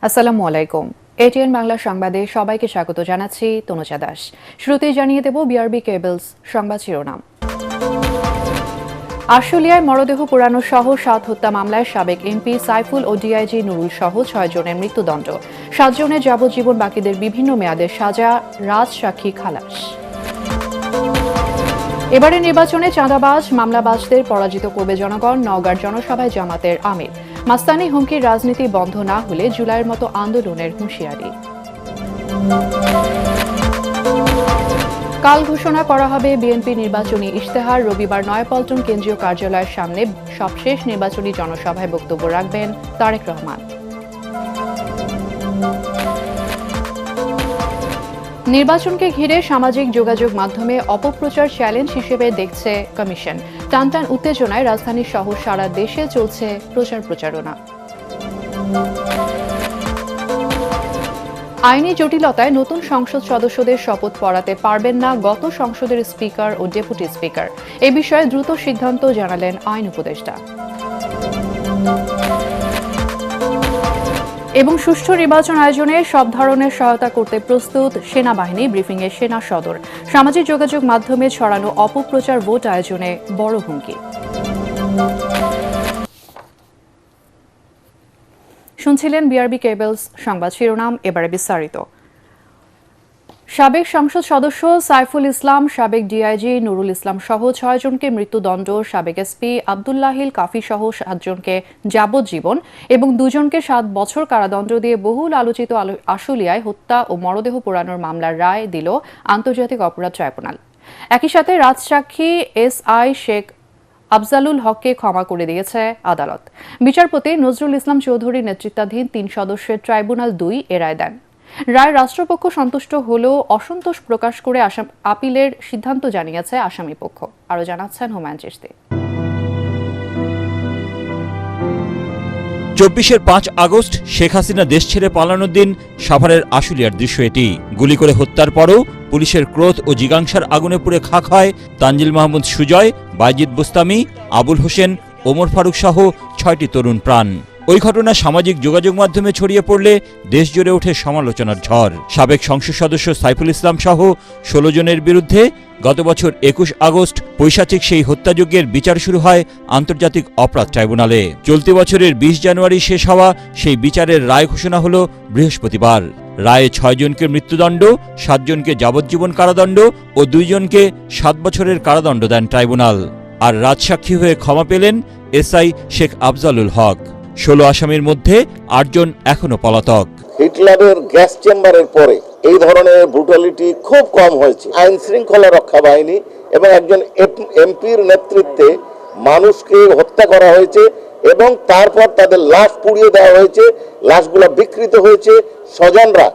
আসসালামু আলাইকুম। এটিএন বাংলা সংবাদে সবাইকে স্বাগত জানাচ্ছি তনুজা দাস। শুরুতেই জানিয়ে দেব বিআরবি কেবলস সংবাদ শিরোনাম। আশুলিয়ায় মরদেহ পোড়ানো সহ ৭ হত্যা মামলায় সাবেক এমপি সাইফুল ও ডিআইজি নুরুল সহ ৬ জনের মৃত্যুদণ্ড, ৭ জনের যাবজ্জীবন, বাকিদের বিভিন্ন মেয়াদের সাজা, রাজসাক্ষী খালাস। এবারে নির্বাচনে চাঁদাবাজ মামলাবাজদের পরাজিত করবে জনগণ, নওগাঁর জনসভায় জামাতের আমির। মাস্তানি হুমকির রাজনীতি বন্ধ না হলে জুলাইয়ের মতো আন্দোলনের হুঁশিয়ারি। কাল ঘোষণা করা হবে বিএনপি নির্বাচনী ইশতেহার। রবিবার নয়াপল্টন কেন্দ্রীয় কার্যালয়ের সামনে সবশেষ নির্বাচনী জনসভায় বক্তব্য রাখবেন তারেক রহমান। নির্বাচনকে ঘিরে সামাজিক যোগাযোগ মাধ্যমে অপপ্রচার চ্যালেঞ্জ হিসেবে দেখছে কমিশন। টানটান উত্তেজনায় রাজধানী সহ সারা দেশে চলছে প্রচারণা। আইনি জটিলতায় নতুন সংসদ সদস্যদের শপথ পড়াতে পারবেন না গত সংসদের স্পিকার ও ডেপুটি স্পিকার। এ বিষয়ে দ্রুত সিদ্ধান্ত জানালেন আইন উপদেষ্টা। এবং সুষ্ঠু নির্বাচন আয়োজনে সব ধরনের সহায়তা করতে প্রস্তুত সেনাবাহিনী। ব্রিফিংয়ে সেনা সদর। সামাজিক যোগাযোগ মাধ্যমে ছড়ানো অপপ্রচার ভোট আয়োজনে বড় হুমকি। শুনছিলেন বিআরবি কেবলস সংবাদ শিরোনাম, এবারে বিস্তারিত। সাবেক সংসদ সদস্য সাইফুল ইসলাম, সাবেক ডিআইজি নুরুল ইসলাম সহ ৬ জনকে মৃত্যুদণ্ড, সাবেক এসপি আব্দুল্লাহিল কাফি সহ ৭ জনকে যাবজ্জীবন এবং ২ জনকে ৭ বছর কারাদণ্ড দিয়ে বহুল আলোচিত আশুলিয়ায় হত্যা ও মরদেহ পোড়ানোর মামলার রায় দিল আন্তর্জাতিক অপরাধ ট্রাইব্যুনাল। একই সাথে রাজসাক্ষী এসআই শেখ আফজালুল হককে ক্ষমা করে দিয়েছে আদালত। বিচারপতি নজরুল ইসলাম চৌধুরীর নেতৃত্বাধীন ৩ সদস্যের ট্রাইব্যুনাল ২ এ রায় দেন। রায় রাষ্ট্রপক্ষ সন্তুষ্ট হলেও অসন্তোষ প্রকাশ করে আপিলের সিদ্ধান্ত জানিয়েছে আসামি পক্ষ। আরও জানাচ্ছেন হুমায়ুন চিশতি। ২৪ আগস্ট শেখ হাসিনা দেশ ছেড়ে পালানোর দিন সাভারের আশুলিয়ার দৃশ্য এটি। গুলি করে হত্যার পরও পুলিশের ক্রোধ ও জিজ্ঞাসার আগুনে পুড়ে খাক হয় তানজিল মাহমুদ সুজয়, বাইজিদ বুস্তামি, আবুল হোসেন, ওমর ফারুক সহ ৬টি তরুণ প্রাণ। ওই ঘটনা সামাজিক যোগাযোগ মাধ্যমে ছড়িয়ে পড়লে দেশ জুড়ে ওঠে সমালোচনার ঝড়। সাবেক সংসদ সদস্য সাইফুল ইসলাম সহ ১৬ জনের বিরুদ্ধে গত বছর ২১ আগস্ট পৈশাচিক সেই হত্যাযজ্ঞের বিচার শুরু হয় আন্তর্জাতিক অপরাধ ট্রাইব্যুনালে। চলতি বছরের ২০ জানুয়ারি শেষ হওয়া সেই বিচারের রায় ঘোষণা হল বৃহস্পতিবার। রায়ে ৬ জনকে মৃত্যুদণ্ড, ৭ জনকে যাবজ্জীবন কারাদণ্ড ও ২ জনকে ৭ বছরের কারাদণ্ড দেন ট্রাইব্যুনাল। আর রাজসাক্ষী হয়ে ক্ষমা পেলেন এসআই শেখ আফজালুল হক। ১৬ আসামির মধ্যে ৮ জন এখনো পলাতক। হিটলারের গ্যাস চেম্বারের পরে এই ধরনের ব্রুটালিটি খুব কম হয়েছে। আইন শৃঙ্খলা রক্ষা বাহিনী এবং একজন এমপির নেতৃত্বে মানুষকে হত্যা করা হয়েছে এবং তারপর তাদের লাশ পুড়িয়ে দেওয়া হয়েছে। লাশগুলো বিকৃত হয়েছে, স্বজনরা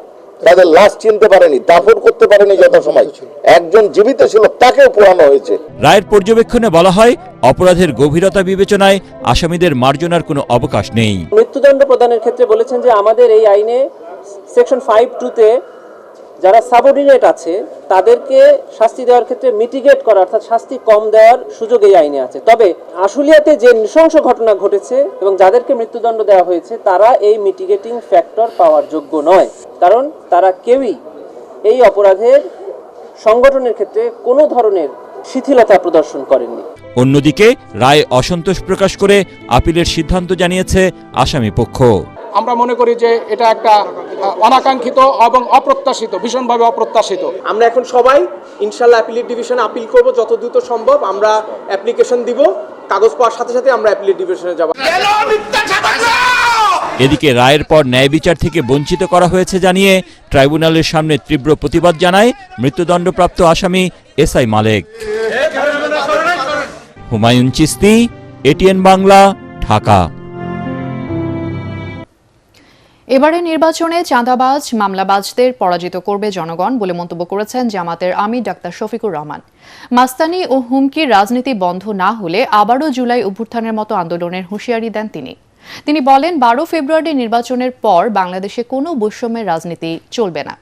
তাদের লাশ চিনতে পারেনি, দাফন করতে পারেনি যথাসময়। একজন জীবিত ছিল, তাকেও পোড়ানো হয়েছে। রায়ের পর্যবেক্ষণে বলা হয়, অপরাধের গভীরতা বিবেচনায় আসামিদের মার্জনার কোনো অবকাশ নেই। মৃত্যুদণ্ড প্রদানের ক্ষেত্রে বলেছেন যে আমাদের এই আইনে সেকশন 5(2)তে যারা সাবঅর্ডিনেট আছে তাদেরকে শাস্তি দেওয়ার ক্ষেত্রে মিটিগেট করা, অর্থাৎ শাস্তি কম দেওয়ার সুযোগ এই আইনে আছে। তবে আশুলিয়াতে যে নৃশংস ঘটনা ঘটেছে এবং যাদেরকে মৃত্যুদণ্ড দেওয়া হয়েছে তারা এই মিটিগেটিং ফ্যাক্টর পাওয়ার যোগ্য নয়, কারণ তারা কেউই এই অপরাধের সংগঠনের ক্ষেত্রে কোনো ধরনের শিথিলতা প্রদর্শন করেননি। অন্যদিকে রায়ে অসন্তোষ প্রকাশ করে আপিলের সিদ্ধান্ত জানিয়েছে আসামি পক্ষ। আমরা মনে করি যে এটা একটা অনাকাঙ্ক্ষিত এবং অপ্রত্যাশিত, ভীষণভাবে অপ্রত্যাশিত। আমরা এখন সবাই ইনশাআল্লাহ অ্যাপিলেট ডিভিশনে আপিল করব, যত দ্রুত সম্ভব আমরা অ্যাপ্লিকেশন দিব। কাগজ পাওয়ার সাথে সাথে আমরা অ্যাপিলেট ডিভিশনে যাব। এদিকে রায়ের পর ন্যায় বিচার থেকে বঞ্চিত করা হয়েছে জানিয়ে ট্রাইব্যুনালের সামনে তীব্র প্রতিবাদ জানায় মৃত্যুদণ্ডপ্রাপ্ত আসামি এসআই মালেক। হুমায়ুন চিশতি, এটিএন বাংলা, ঢাকা। এবারে নির্বাচনে চাঁদাবাজ মামলাবাজদের পরাজিত করবে জনগণ বলে মন্তব্য করেছেন জামাতের আমির ডাক্তার শফিকুর রহমান। মাস্তানি ও হুমকির রাজনীতি বন্ধ না হলে আবারও জুলাই অভ্যুত্থানের মতো আন্দোলনের হুঁশিয়ারি দেন তিনি বলেন, ১২ ফেব্রুয়ারি নির্বাচনের পর বাংলাদেশে কোনো বৈষম্যের রাজনীতি চলবে না।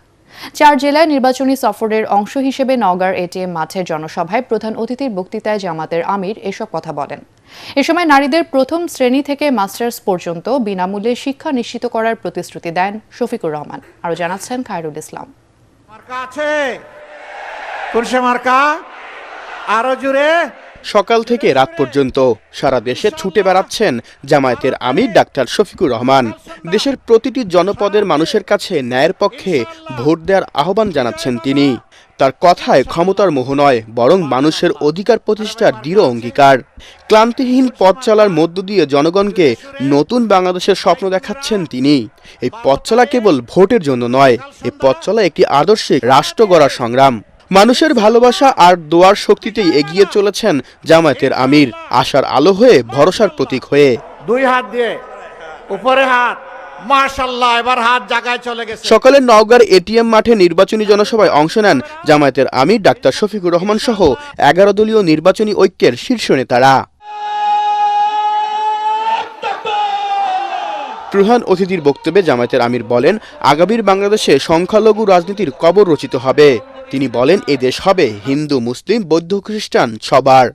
৪ জেলায় নির্বাচনী সফরের অংশ হিসেবে নওগাঁর এটিএম মাঠের জনসভায় প্রধান অতিথির বক্তৃতায় জামাতের আমির এসব কথা বলেন। এ সময় নারীদের প্রথম শ্রেণী থেকে মাস্টার্স পর্যন্ত বিনামূল্যে শিক্ষা নিশ্চিত করার প্রতিশ্রুতি দেন শফিকুর রহমান। আরও জানাচ্ছেন খায়রুল ইসলাম। মার্কা আছে কোন সে মার্কা? আরো জুড়ে। সকাল থেকে রাত পর্যন্ত সারা দেশে ছুটে বেড়াচ্ছেন জামায়াতের আমির ডাক্তার শফিকুর রহমান। দেশের প্রতিটি জনপদের মানুষের কাছে ন্যায়ের পক্ষে ভোট দেওয়ার আহ্বান জানাচ্ছেন তিনি। তার কথায় ক্ষমতার মোহ নয়, বরং মানুষের অধিকার প্রতিষ্ঠার দৃঢ় অঙ্গীকার। ক্লান্তিহীন পথ চলার মধ্য দিয়ে জনগণকে নতুন বাংলাদেশের স্বপ্ন দেখাচ্ছেন তিনি। এই পথ চলা কেবল ভোটের জন্য নয়, এই পথ চলা একটি আদর্শিক রাষ্ট্র গড়ার সংগ্রাম। মানুষের ভালোবাসা আর দোয়ার শক্তিতেই এগিয়ে চলেছেন জামায়াতের আমির, আশার আলো হয়ে, ভরসার প্রতীক হয়ে। দুই হাত দিয়ে উপরে হাত, মাশাআল্লাহ, এবার হাত জায়গায় চলে গেছে। সকালে নওগাঁর এটিএম মাঠে নির্বাচনী জনসভায় অংশ নেন জামায়াতের আমির ডাক্তার শফিকুর রহমান সহ 11 দলীয় নির্বাচনী ঐক্যের শীর্ষ নেতারা। প্রধান অতিথির বক্তব্যে জামায়াতের আমির বলেন, আগামীর বাংলাদেশে সংখ্যালঘু রাজনীতির কবর রচিত হবে। তিনি বলেন, এই দেশ হবে হিন্দু, মুসলিম, বৌদ্ধ, খ্রিস্টান সবার।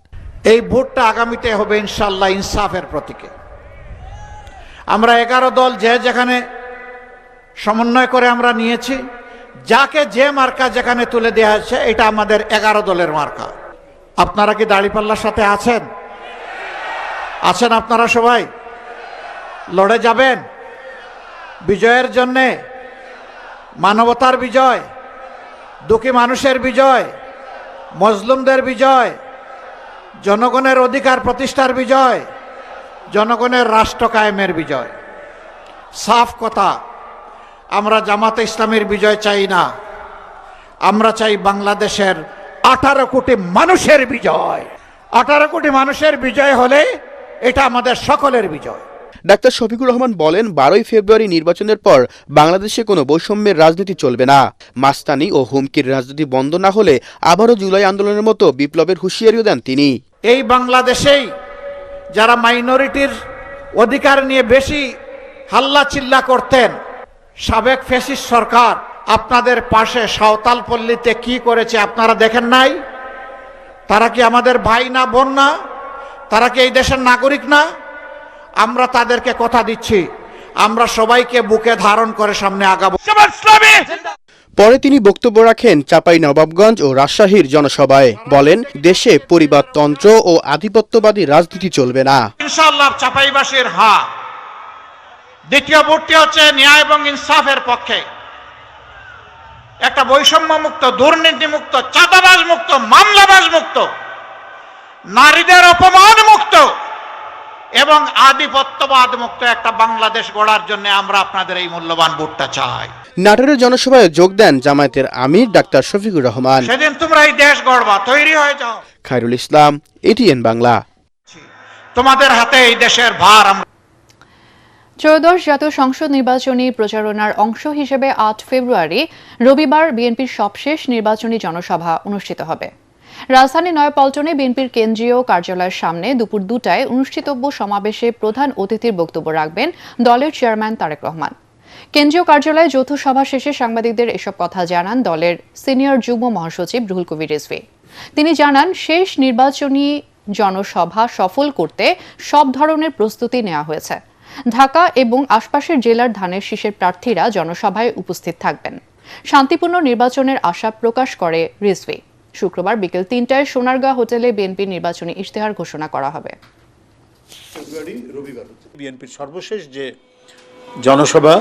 এই ভোটটা আগামীতে হবে ইনশাআল্লাহ ইনসাফের প্রতীকে। আমরা 11 দল যে যেখানে সমন্বয় করে আমরা নিয়েছি, যাকে যে মার্কা যেখানে তুলে দেওয়া হয়েছে, এটা আমাদের 11 দলের মার্কা। আপনারা কি দাঁড়িপাল্লার সাথে আছেন? আছেন আপনারা সবাই? লড়ে যাবেন বিজয়ের জন্যে, মানবতার বিজয়, দুঃখী মানুষের বিজয়, মজলুমদের বিজয়, জনগণের অধিকার প্রতিষ্ঠার বিজয়, জনগণের রাষ্ট্র কায়েমের বিজয়। সাফ কথা, আমরা জামাতে ইসলামের বিজয় চাই না, আমরা চাই বাংলাদেশের 18 কোটি মানুষের বিজয়। 18 কোটি মানুষের বিজয় হলে এটা আমাদের সকলের বিজয়। ডাক্তার শফিকুর রহমান বলেন, 12ই ফেব্রুয়ারি নির্বাচনের পর বাংলাদেশে কোনো বৈষম্যের রাজনীতি চলবে না। মাস্তানি ও হুমকির রাজনীতি বন্ধ না হলে আবারও জুলাই আন্দোলনের মতো বিপ্লবের হুঁশিয়ারিও দেন তিনি। এই বাংলাদেশেই যারা মাইনরিটির অধিকার নিয়ে বেশি হাল্লা চিল্লা করতেন, সাবেক ফ্যাসিস্ট সরকার আপনাদের পাশে সাঁওতাল পল্লীতে কি করেছে আপনারা দেখেন নাই? তারা কি আমাদের ভাই না, বোন না? তারা কি এই দেশের নাগরিক না? আমরা তাদেরকে কথা দিচ্ছি, আমরা সবাইকে বুকে ধারণ করে সামনে আগাবো। পরে তিনি বক্তব্য রাখেন চাঁপাইনবাবগঞ্জ ও রাজশাহীর জনসভায়। বলেন, দেশে পরিবারতন্ত্র ও আধিপত্যবাদী রাজনীতি চলবে না। ইনশাআল্লাহ চাঁপাইবাসীর হা। দ্বিতীয় ভোটটি হচ্ছে ন্যায় এবং ইনসাফের পক্ষে, একটা বৈষম্য মুক্ত, দুর্নীতি মুক্ত, চাঁদাবাজ মুক্ত, মামলাবাজ মুক্ত, নারীদের অপমান মুক্ত এবং আধিপত্যবাদ মুক্ত একটা বাংলাদেশ গড়ার জন্য আমরা আপনাদের এই মূল্যবান ভোটটা চাই। নাটোরের জনসভায় যোগ দেন জামায়াতের আমির ডাক্তার শফিকুর রহমান। সেদিন তোমরা এই দেশ গড়বা, তৈরি হয়ে যাও। খায়রুল ইসলাম, এটিএন বাংলা। তোমাদের হাতে এই দেশের ভার। ত্রয়োদশ জাতীয় সংসদ নির্বাচনী প্রচারণার অংশ হিসেবে 8 ফেব্রুয়ারি রবিবার বিএনপির সবশেষ নির্বাচনী জনসভা অনুষ্ঠিত হবে। রাজধানী নয়াপল্টনে বিএনপির কেন্দ্রীয় কার্যালয়ের সামনে দুপুর 2টায় অনুষ্ঠিতব্য সমাবেশে প্রধান অতিথির বক্তব্য রাখবেন দলের চেয়ারম্যান তারেক রহমান। কেন্দ্রীয় কার্যালয়ে যৌথ সভা শেষে সাংবাদিকদের এসব কথা জানান দলের সিনিয়র যুগ্ম মহাসচিব রুহুল কবির রিজভী। তিনি জানান, শেষ নির্বাচনী জনসভা সফল করতে সব ধরনের প্রস্তুতি নেওয়া হয়েছে। ঢাকা এবং আশপাশের জেলার ধানের শীষের প্রার্থীরা জনসভায় উপস্থিত থাকবেন। শান্তিপূর্ণ নির্বাচনের আশা প্রকাশ করে রিজভী। শুক্রবার বিকেল 3টায় সোনারগাঁ হোটেলে বিএনপির নির্বাচনী ইশতেহার ঘোষণা করা হবে। বিএনপির সর্বশেষ যে জনসভা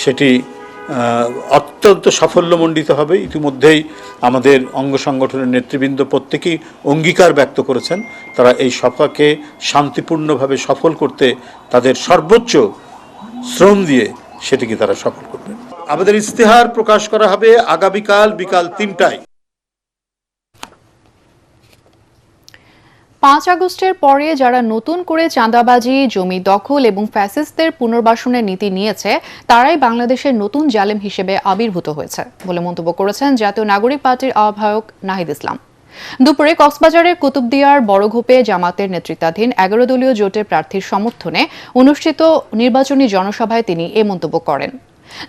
সেটি অত্যন্ত সাফল্যমণ্ডিত হবে। ইতিমধ্যেই আমাদের অঙ্গ সংগঠনের নেতৃবৃন্দ প্রত্যেকেই অঙ্গীকার ব্যক্ত করেছেন, তারা এই সভাকে শান্তিপূর্ণভাবে সফল করতে তাদের সর্বোচ্চ শ্রম দিয়ে সেটিকে তারা সফল করবেন। আমাদের ইশতেহার প্রকাশ করা হবে আগামীকাল বিকাল 3টায়। 5 আগস্টের পরে যারা নতুন করে চাঁদাবাজি, জমি দখল এবং ফ্যাসিস্টদের পুনর্বাসনের নীতি নিয়েছে, তারাই বাংলাদেশের নতুন জালেম হিসেবে আবির্ভূত হয়েছে বলে মন্তব্য করেছেন জাতীয় নাগরিক পার্টির আহ্বায়ক নাহিদ ইসলাম। দুপুরে কক্সবাজারের কুতুবদিয়ার বড়ঘোপে জামাতের নেতৃত্বাধীন 11 দলীয় জোটের প্রার্থীর সমর্থনে অনুষ্ঠিত নির্বাচনী জনসভায় তিনি এ মন্তব্য করেন।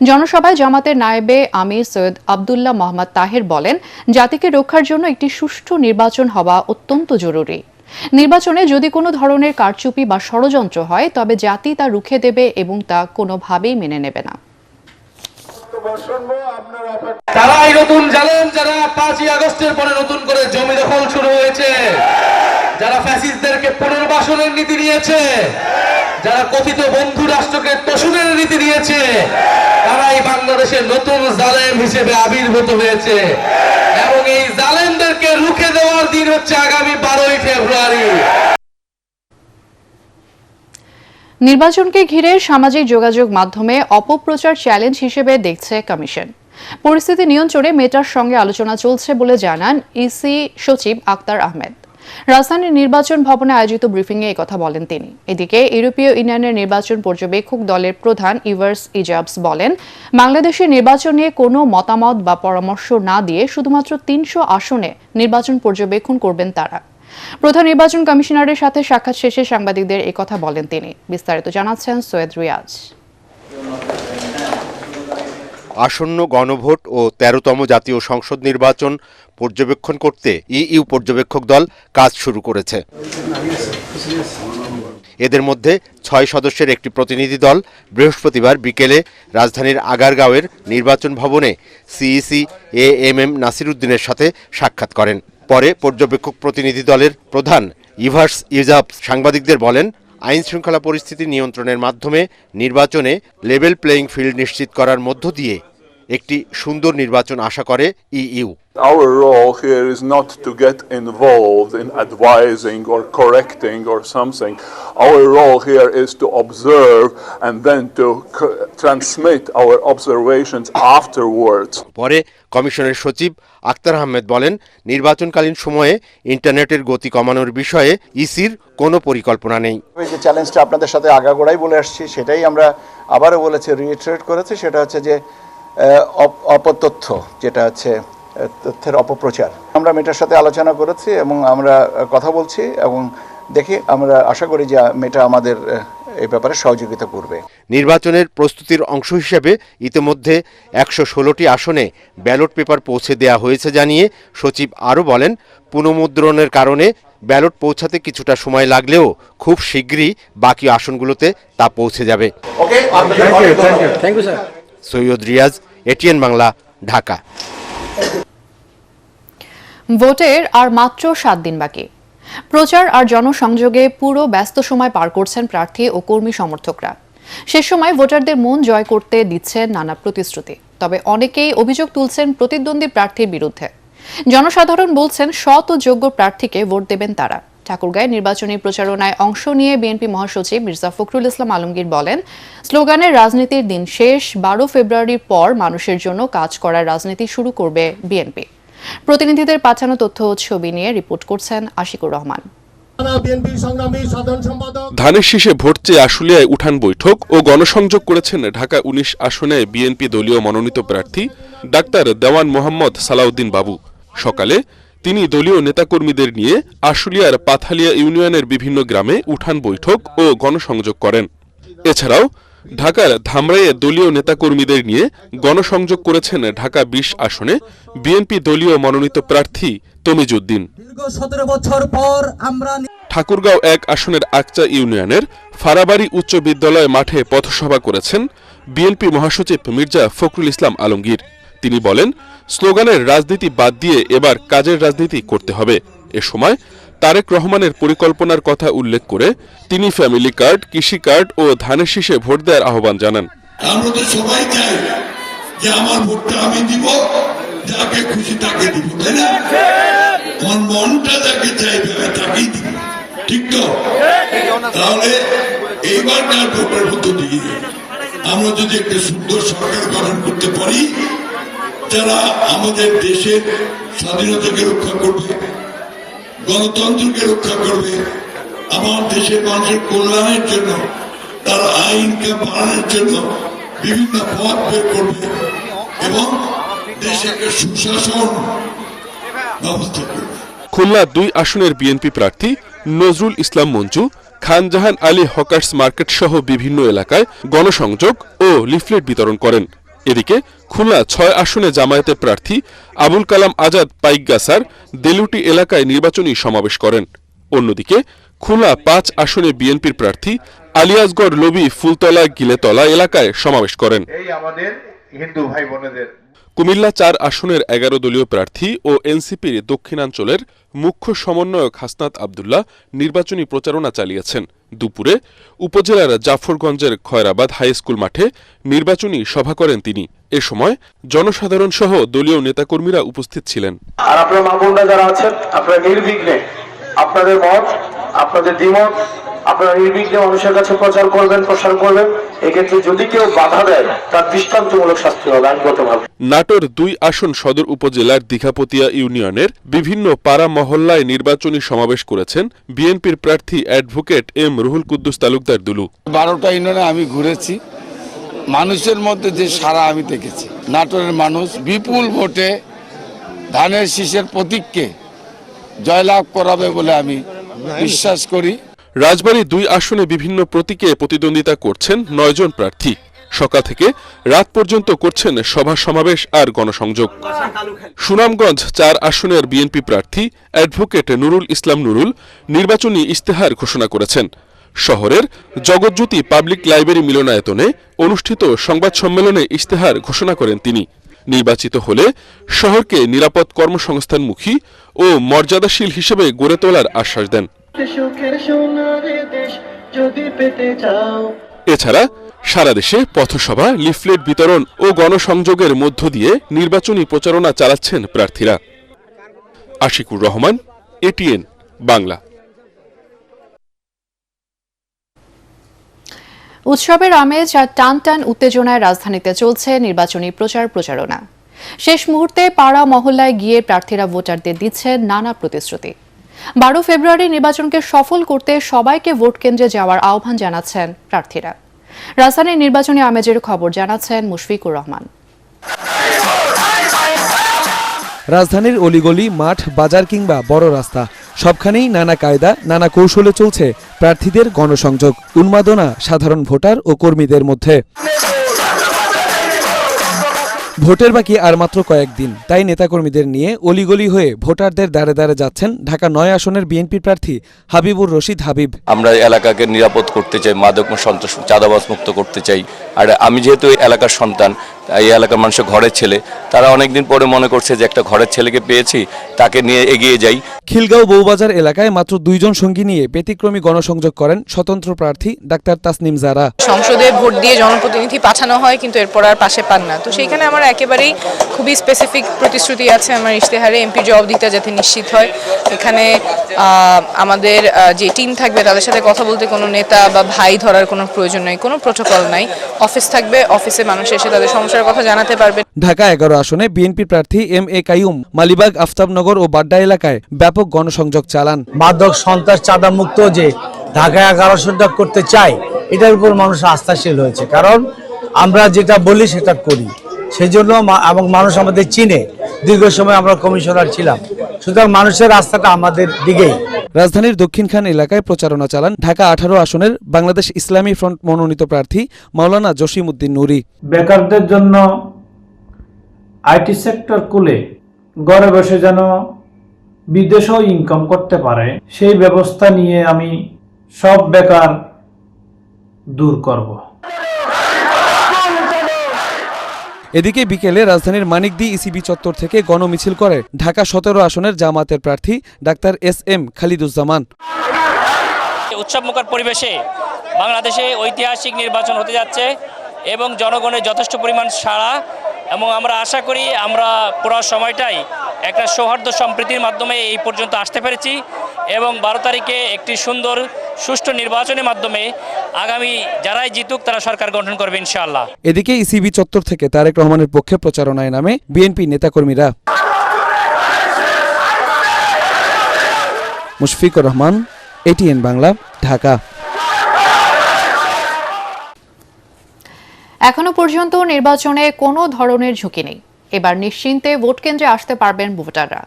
জনসভায় জামাতের নায়েবে আমির সৈয়দ আব্দুল্লাহ মোহাম্মদ তাহের বলেন, জাতিকে রক্ষার জন্য একটি সুষ্ঠু নির্বাচন হওয়া অত্যন্ত জরুরি। নির্বাচনে যদি কোনো ধরনের কারচুপি বা ষড়যন্ত্র হয় তবে জাতি তা রুখে দেবে এবং তা কোনোভাবেই মেনে নেবে না। তারাই নতুন জানেন যারা 5ই আগস্টের পরে নতুন করে জমি দখল শুরু হয়েছে, যারা ফ্যাসিস্টদেরকে পুনর্বাসনের নীতি নিয়েছে, যারা কথিত বন্ধু রাষ্ট্রকে তোষণের নীতি নিয়েছে, তারাই বাংলাদেশের নতুন জালেম হিসেবে আবির্ভূত হয়েছে এবং এই জালেমদেরকে রুখে দেওয়ার দিন হচ্ছে আগামী 12ই ফেব্রুয়ারি। নির্বাচনকে ঘিরে সামাজিক যোগাযোগ মাধ্যমে অপপ্রচার চ্যালেঞ্জ হিসেবে দেখছে কমিশন। পরিস্থিতি নিয়ন্ত্রণে মেটার সঙ্গে আলোচনা চলছে বলে জানান ইসি সচিব আক্তার আহমেদ। রাজধানীর নির্বাচন ভবনে আয়োজিত ব্রিফিংয়ে একথা বলেন তিনি। এদিকে ইউরোপীয় ইউনিয়নের নির্বাচন পর্যবেক্ষক দলের প্রধান ইভার্স ইজাবস বলেন, বাংলাদেশের নির্বাচন নিয়ে কোনো মতামত বা পরামর্শ না দিয়ে শুধুমাত্র 300 আসনে নির্বাচন পর্যবেক্ষণ করবেন তারা। প্রধান নির্বাচন কমিশনারের সাথে সাক্ষাৎ শেষে সাংবাদিকদের একথা বলেন তিনি। বিস্তারিত জানাচ্ছেন সৈয়দ রিয়াজ। আসন্ন গণভোট ও 13তম জাতীয় সংসদ নির্বাচন পর্যবেক্ষণ করতে ইইউ পর্যবেক্ষক দল কাজ শুরু করেছে। এদের মধ্যে 6 সদস্যের একটি প্রতিনিধি দল বৃহস্পতিবার বিকেলে রাজধানীর আগারগাঁওয়ের নির্বাচন ভবনে সিইসি এএমএম নাসির উদ্দিনের সাথে সাক্ষাৎ করেন। পরে পর্যবেক্ষক প্রতিনিধি দলের প্রধান ইভার্স ইজাবস সাংবাদিকদের বলেন, আইন শৃঙ্খলা পরিস্থিতি নিয়ন্ত্রণের মাধ্যমে নির্বাচনে লেভেল প্লেয়িং ফিল্ড নিশ্চিত করার মধ্য দিয়ে একটি সুন্দর নির্বাচন আশা করে EU. Our role here is not to get involved in advising or correcting or something. Our role here is to observe and then to transmit our observations afterwards. পরে কমিশনের সচিব আক্তার আহমেদ বলেন, নির্বাচনকালীন সময়ে ইন্টারনেটের গতি কমানোর বিষয়ে ইসির কোনো পরিকল্পনা নেই। যে চ্যালেঞ্জটা আপনাদের সাথে আগাগোড়াই বলে আসছি, সেটাই আমরা আবারও বলেছি, রিইটারেট করেছি, সেটা হচ্ছে যে অপতথ্য, যেটা হচ্ছে তথ্যের অপপ্রচার। আমরা মেটার সাথে আলোচনা করেছি এবং আমরা কথা বলছি এবং দেখি, আমরা আশা করি যে মেটা আমাদের এই ব্যাপারে সহযোগিতা করবে। নির্বাচনের প্রস্তুতির অংশ হিসেবে ইতিমধ্যে 116টি আসনে ব্যালট পেপার পৌঁছে দেওয়া হয়েছে জানিয়ে সচিব আরও বলেন, পুনঃমুদ্রণের কারণে ব্যালট পৌঁছাতে কিছুটা সময় লাগলেও খুব শীঘ্রই বাকি আসনগুলোতে তা পৌঁছে যাবে। সৈয়দ রিয়াজ, এটিএন বাংলা, ঢাকা। ভোটের আর মাত্র 7 দিন বাকি। প্রচার আর জনসংযোগে পুরো ব্যস্ত সময় পার করছেন প্রার্থী ও কর্মী সমর্থকরা। সে সময় ভোটারদের মন জয় করতে দিচ্ছেন নানা প্রতিশ্রুতি। তবে অনেকেই অভিযোগ তুলছেন প্রতিদ্বন্দ্বী প্রার্থীর বিরুদ্ধে। জনসাধারণ বলছেন সৎ ও যোগ্য প্রার্থীকে ভোট দেবেন তারা। ঠাকুরগাঁয়ে নির্বাচনী প্রচারণায় অংশ নিয়ে বিএনপি মহাসচিব মির্জা ফখরুল ইসলাম আলমগীর বলেন, স্লোগানের রাজনীতির দিন শেষ, 12 ফেব্রুয়ারির পর মানুষের জন্য কাজ করার রাজনীতি শুরু করবে বিএনপি। প্রতিনিধিদের পাঠানো তথ্য ও ছবি নিয়ে রিপোর্ট করছেন আশিকুর রহমান। ধানের শীষে ভোট চেয়ে আশুলিয়ায় উঠান বৈঠক ও গণসংযোগ করেছেন ঢাকা 19 আসনে বিএনপি দলীয় মনোনীত প্রার্থী ডাক্তার দেওয়ান মোহাম্মদ সালাউদ্দিন বাবু। সকালে তিনি দলীয় নেতাকর্মীদের নিয়ে আশুলিয়ার পাথালিয়া ইউনিয়নের বিভিন্ন গ্রামে উঠান বৈঠক ও গণসংযোগ করেন। এছাড়াও ঢাকার ধামরাইয়ে দলীয় নেতাকর্মীদের নিয়ে গণসংযোগ করেছেন ঢাকা 20 আসনে বিএনপি দলীয় মনোনীত প্রার্থী তমিজউদ্দিন। ঠাকুরগাঁও 1 আসনের আকচা ইউনিয়নের ফারাবাড়ি উচ্চ বিদ্যালয় মাঠে পথসভা করেছেন বিএনপি মহাসচিব মির্জা ফখরুল ইসলাম আলমগীর। তিনি বলেন, স্লোগানের রাজনীতি বাদ দিয়ে এবার কাজের রাজনীতি করতে হবে। এ সময় তারেক রহমানের পরিকল্পনার কথা উল্লেখ করে তিনি ফ্যামিলি কার্ড, কৃষি কার্ড ও ধানের শীষে ভোট দেওয়ার আহ্বান জানান। আমরা তো সবাই চাই যে আমার ভোটটা আমি দিব, যাকে খুশি তাকে দিব, তাই না? আমার মনটা যাকে চাইবে তাকেই দিব, ঠিক তো? তাহলে এইবারকার ভোটের মধ্য দিয়ে আমরা যদি একটা সুন্দর সরকার গঠন করতে পারি, যারা আমাদের দেশের স্বাধীনতাকে রক্ষা করবে, গণতন্ত্রকে রক্ষা করবে, আমার দেশের মানুষের কল্যাণের জন্য, তার আইনকে বাড়ানোর জন্য বিভিন্ন পথ বের করবে এবং দেশে একটা সুশাসন ব্যবস্থা করবে। খুলনা 2 আসনের বিএনপি প্রার্থী নজরুল ইসলাম মঞ্জু খানজাহান আলী হকার্স মার্কেট সহ বিভিন্ন এলাকায় গণসংযোগ ও লিফলেট বিতরণ করেন। এদিকে খুলনা 6 আসনে জামায়াতের প্রার্থী আবুল কালাম আজাদ পাইকগাছার দেলুটি এলাকায় নির্বাচনী সমাবেশ করেন। অন্যদিকে খুলনা 5 আসনে বিএনপির প্রার্থী আলিয়াজগড় লবি ফুলতলা গিলেতলা এলাকায় সমাবেশ করেন। এই আমাদের হিন্দু ভাই বোনেদের কুমিল্লা 4 আসনের 11 দলীয় প্রার্থী ও এনসিপির দক্ষিণাঞ্চলের মুখ্য সমন্বয়ক হাসনাত আব্দুল্লাহ নির্বাচনী প্রচারণা চালিয়েছেন। দুপুরে উপজেলার জাফরগঞ্জের খয়রাবাদ হাই স্কুল মাঠে নির্বাচনী সভা করেন তিনি। এ সময় জনসাধারণ সহ দলীয় নেতাকর্মীরা উপস্থিত ছিলেন। আর আপনার মা বোনরা যারা আছেন, আপনারা নির্বিঘ্নে আপনাদের মত, আপনাদের দ্বিমত আপনারা নির্বিঘ্নে মানুষের কাছে প্রচার করবেন, প্রসার করবেন। এক্ষেত্রে যদি কেউ বাধা দেয় তার দৃষ্টান্তমূলক শাস্তি হবে আইনগতভাবে। নাটোর 2 আসন সদর উপজেলার দীঘাপতিয়া ইউনিয়নের বিভিন্ন পাড়া মহল্লায় নির্বাচনী সমাবেশ করেছেন বিএনপির প্রার্থী অ্যাডভোকেট এম রুহুল কুদ্দুস তালুকদার দুলু। 12টা ইউনিয়নে আমি ঘুরেছি, মানুষের মধ্যে যে সারা আমি দেখেছি, নাটোরের মানুষ বিপুল ভোটে ধানের শীষের প্রতীককে জয়লাভ করাবে বলে আমি বিশ্বাস করি। রাজবাড়ী 2 আসনে বিভিন্ন প্রতীকে প্রতিদ্বন্দ্বিতা করছেন 9 জন প্রার্থী। সকাল থেকে রাত পর্যন্ত করছেন সভা সমাবেশ আর গণসংযোগ। সুনামগঞ্জ 4 আসনের বিএনপি প্রার্থী অ্যাডভোকেট নুরুল ইসলাম নুরুল নির্বাচনী ইশতেহার ঘোষণা করেছেন। শহরের জগৎজ্যোতি পাবলিক লাইব্রেরি মিলনায়তনে অনুষ্ঠিত সংবাদ সম্মেলনে ইশতেহার ঘোষণা করেন তিনি। নির্বাচিত হলে শহরকে নিরাপদ কর্মসংস্থানমুখী ও মর্যাদাশীল হিসেবে গড়ে তোলার আশ্বাস দেন। এছাড়া সারা দেশে পথসভা, লিফলেট বিতরণ ও গণসংযোগের মধ্য দিয়ে নির্বাচনী প্রচারণা চালাচ্ছেন প্রার্থীরা। আশিকুর রহমান, এটিএন বাংলা। উৎসবের আমেজ আর টানটান উত্তেজনায় রাজধানীতে চলছে নির্বাচনী প্রচারণা। শেষ মুহূর্তে পাড়া মহল্লায় গিয়ে প্রার্থীরা ভোটারদের দিচ্ছেন নানা প্রতিশ্রুতি। 12 ফেব্রুয়ারি নির্বাচনকে সফল করতে সবাইকে ভোট কেন্দ্রে যাওয়ার আহ্বান জানাচ্ছেন প্রার্থীরা। রাজধানীর নির্বাচনী আমেজের খবর জানাচ্ছেন মুশফিকুর রহমান। রাজধানীর অলিগলি, মাঠ, বাজার কিংবা বড় রাস্তা সবখানেই নানা কায়দা, নানা কৌশলে চলছে প্রার্থীদের গণসংযোগ, উন্মাদনা সাধারণ ভোটার ও কর্মীদের মধ্যে। ভোটের বাকি আর মাত্র কয়েকদিন, তাই নেতাকর্মীদের নিয়ে অলিগলি হয়ে ভোটারদের দ্বারে দ্বারে যাচ্ছেন ঢাকা 9 আসনের বিএনপি প্রার্থী হাবিবুর রশিদ হাবিব। আমরা এলাকাকে নিরাপদ করতে চাই, মাদক সন্ত্রাস, চাঁদাবাজ মুক্ত করতে চাই। আর আমি যেহেতু এই এলাকার সন্তান, এই এলাকার মানুষের ঘরের ছেলে, তারা অনেকদিন পরে মনে করছে যে একটা ঘরের ছেলেকে পেয়েছি, তাকে নিয়ে এগিয়ে যাই। খিলগাঁও বউবাজার এলাকায় মাত্র 2 জন সঙ্গী নিয়ে ব্যতিক্রমী গণসংযোগ করেন স্বতন্ত্র প্রার্থী ডাক্তার তাসনিম জারা। সংসদে ভোট দিয়ে জনপ্রতিনিধি পাঠানো হয়, কিন্তু এরপর আর পাশে পান না। তো সেইখানে আমার একেবারেই খুবই স্পেসিফিক প্রতিশ্রুতি আছে আমার ইশতেহারে। এমপি জবাবদিহিতা যাতে নিশ্চিত হয়, এখানে আমাদের যে টিম থাকবে তাদের সাথে কথা বলতে কোনো নেতা বা ভাই ধরার কোনো প্রয়োজন নেই, কোনো প্রোটোকল নাই। অফিস থাকবে, অফিসে মানুষ এসে তাদের সমস্যার কথা জানাতে পারবে। ঢাকা 11 আসনে বিএনপি প্রার্থী MA কাইয়ুম মালিবাগ, আফতাবনগর ও বাড্ডা এলাকায় ব্যাপক গণসংযোগ চালান। মাদক, সন্ত্রাস, চাঁদা মুক্ত যে ঢাকায় 11 করতে চাই, এটার উপর মানুষ আস্থাশীল হয়েছে, কারণ আমরা যেটা বলি সেটা করি। সেই জন্য এবং মানুষ আমাদের চিনে, দীর্ঘ সময় আমরা কমিশনার ছিলাম, সুতরাং মানুষের আস্থাটা আমাদের দিকেই। রাজধানীর দক্ষিণখান এলাকায় প্রচারণা চালান ঢাকা 18 আসনের বাংলাদেশ ইসলামী ফ্রন্ট মনোনীত প্রার্থী মাওলানা জসিমউদ্দিন নুরি। বেকারদের জন্য আইটি সেক্টর খুলে ঘরে বসে যেন বিদেশেও ইনকাম করতে পারে, সেই ব্যবস্থা নিয়ে আমি সব বেকার দূর করব। এদিকে বিকেলে রাজধানীর মানিকদি ইসিবি চত্বর থেকে গণমিছিল করে ঢাকা 17 আসনের জামায়াতের প্রার্থী ডাক্তার SM খালিদুজ্জামান। উৎসবমুখর পরিবেশে বাংলাদেশে ঐতিহাসিক নির্বাচন হতে যাচ্ছে এবং জনগণের যথেষ্ট পরিমাণ সাড়া, এবং আমরা আশা করি আমরা পুরো সময়টাই একটা সৌহার্দ্য সম্প্রীতির মাধ্যমে এই পর্যন্ত আসতে পেরেছি এবং 12 তারিখে একটি সুন্দর সুষ্ঠু নির্বাচনের মাধ্যমে আগামী যারাই জিতুক তারা সরকার গঠন করবে ইনশাআল্লাহ। এদিকে ইসিবি চত্বর থেকে তারেক রহমানের পক্ষে প্রচারণায় নামে বিএনপি নেতাকর্মীরা। মুশফিকুর রহমান, এটিএন বাংলা, ঢাকা। এখনো পর্যন্ত নির্বাচনে কোনো ধরনের ঝুঁকি নেই। এবার নিশ্চিন্তে ভোট কেন্দ্রে আসতে পারবেন ভোটাররা।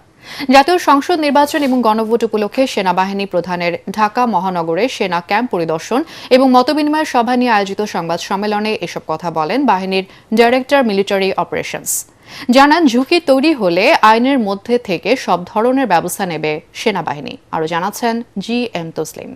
জাতীয় সংসদ নির্বাচন এবং গণভোট উপলক্ষে সেনাবাহিনী প্রধানের ঢাকা মহানগরে সেনা ক্যাম্প পরিদর্শন এবং মতবিনিময় সভা নিয়ে আয়োজিত সংবাদ সম্মেলনে এসব কথা বলেন বাহিনীর ডাইরেক্টর মিলিটারি অপারেশনস। জানান ঝুঁকি তৈরি হলে আইনের মধ্যে থেকে সব ধরনের ব্যবস্থা নেবে সেনাবাহিনী। আরও জানাচ্ছেন GM তসলিম।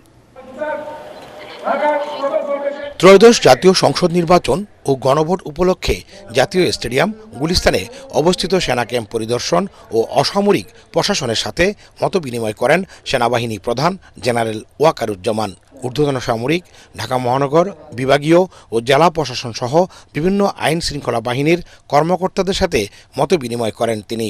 ত্রয়োদশ জাতীয় সংসদ নির্বাচন ও গণভোট উপলক্ষে জাতীয় স্টেডিয়াম গুলিস্তানে অবস্থিত সেনা ক্যাম্প পরিদর্শন ও অসামরিক প্রশাসনের সাথে মতবিনিময় করেন সেনাবাহিনী প্রধান জেনারেল ওয়াকারুজ্জামান। ঊর্ধ্বতন সামরিক, ঢাকা মহানগর, বিভাগীয় ও জেলা প্রশাসন সহ বিভিন্ন আইন শৃঙ্খলা বাহিনীর কর্মকর্তাদের সাথে মতবিনিময় করেন তিনি।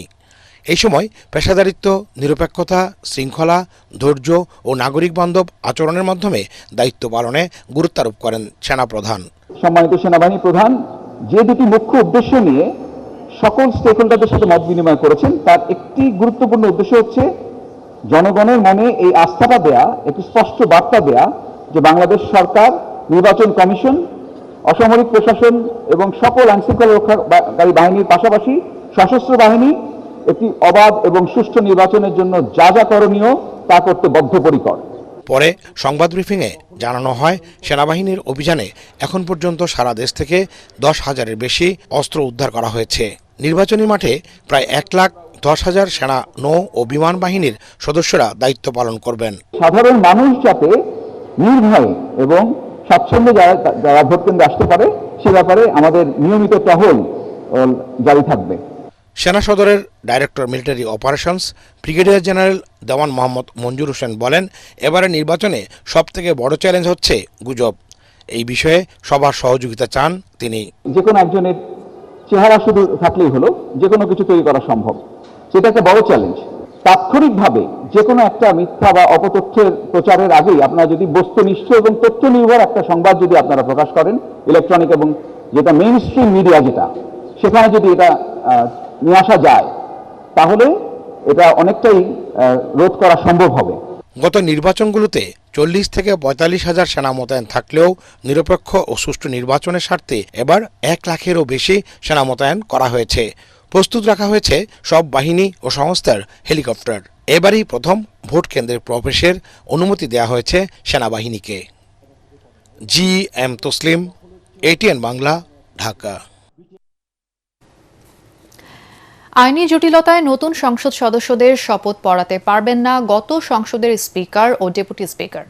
এই সময় পেশাদারিত্ব, নিরপেক্ষতা, শৃঙ্খলা, ধৈর্য ও নাগরিক বান্ধব আচরণের মাধ্যমে দায়িত্ব পালনে গুরুত্বারোপ করেন সেনাপ্রধান। সম্মানিত সেনাবাহিনী প্রধান যে দুটি মুখ্য উদ্দেশ্য নিয়ে সকল স্টেক হোল্ডারদের সাথে মত বিনিময় করেছেন, তার একটি গুরুত্বপূর্ণ উদ্দেশ্য হচ্ছে জনগণের মনে এই আস্থাটা দেয়া, একটি স্পষ্ট বার্তা দেয়া যে বাংলাদেশ সরকার, নির্বাচন কমিশন, অসামরিক প্রশাসন এবং সকল আইনশৃঙ্খলা রক্ষাকারী বাহিনীর পাশাপাশি সশস্ত্র বাহিনী একটি অবাধ এবং সুষ্ঠু নির্বাচনের জন্য যা যা করণীয় তা করতে বদ্ধপরিকর। পরে সংবাদ ব্রিফিংয়ে জানানো হয়, সেনাবাহিনীর অভিযানে এখন পর্যন্ত সারা দেশ থেকে 10,000-এর বেশি অস্ত্র উদ্ধার করা হয়েছে। নির্বাচনী মাঠে প্রায় 1,10,000 সেনা, নৌ ও বিমান বাহিনীর সদস্যরা দায়িত্ব পালন করবেন। সাধারণ মানুষ যাতে নির্ভয়ে এবং স্বাচ্ছন্দ্যে যারা ভোট কেন্দ্রে আসতে পারে সে ব্যাপারে আমাদের নিয়মিত টহল জারি থাকবে। সেনা সদরের director military operations brigadier general Dewan Mohammad Manzoor Hossain বলেন, এবারে নির্বাচনে সবথেকে বড় চ্যালেঞ্জ হচ্ছে গুজব। এই বিষয়ে সবার সহযোগিতা চান তিনি। যে কোনো একজনের চেহারা শুধু থাকলেই হলো, যে কোনো কিছু তৈরি করা সম্ভব, সেটা একটা বড় চ্যালেঞ্জ। তাৎক্ষণিকভাবে যে কোনো একটা মিথ্যা বা অপতথ্যের প্রচারের আগেই আপনারা যদি বস্তুনিষ্ঠ এবং তথ্য নির্ভর একটা সংবাদ যদি আপনারা প্রকাশ করেন, ইলেকট্রনিক এবং যেটা মেইন স্ট্রিম মিডিয়া, যেটা সেখানে যদি এটা নিয়ে আসা যায়, তাহলে এটা অনেকটাই রোধ করা সম্ভব হবে। গত নির্বাচনগুলোতে 40 থেকে 45,000 সেনা মোতায়েন থাকলেও নিরপেক্ষ ও সুষ্ঠু নির্বাচনের স্বার্থে এবার 1 লাখেরও বেশি সেনা মোতায়েন করা হয়েছে। প্রস্তুত রাখা হয়েছে সব বাহিনী ও সংস্থার হেলিকপ্টার। এবারই প্রথম ভোট কেন্দ্রে প্রবেশের অনুমতি দেওয়া হয়েছে সেনাবাহিনীকে। GM Taslim, ATN Bangla, Dhaka. আইনি জটিলতায় নতুন সংসদ সদস্যদের শপথ পড়াতে পারবেন না গত সংসদের স্পিকার ও ডেপুটি স্পিকার।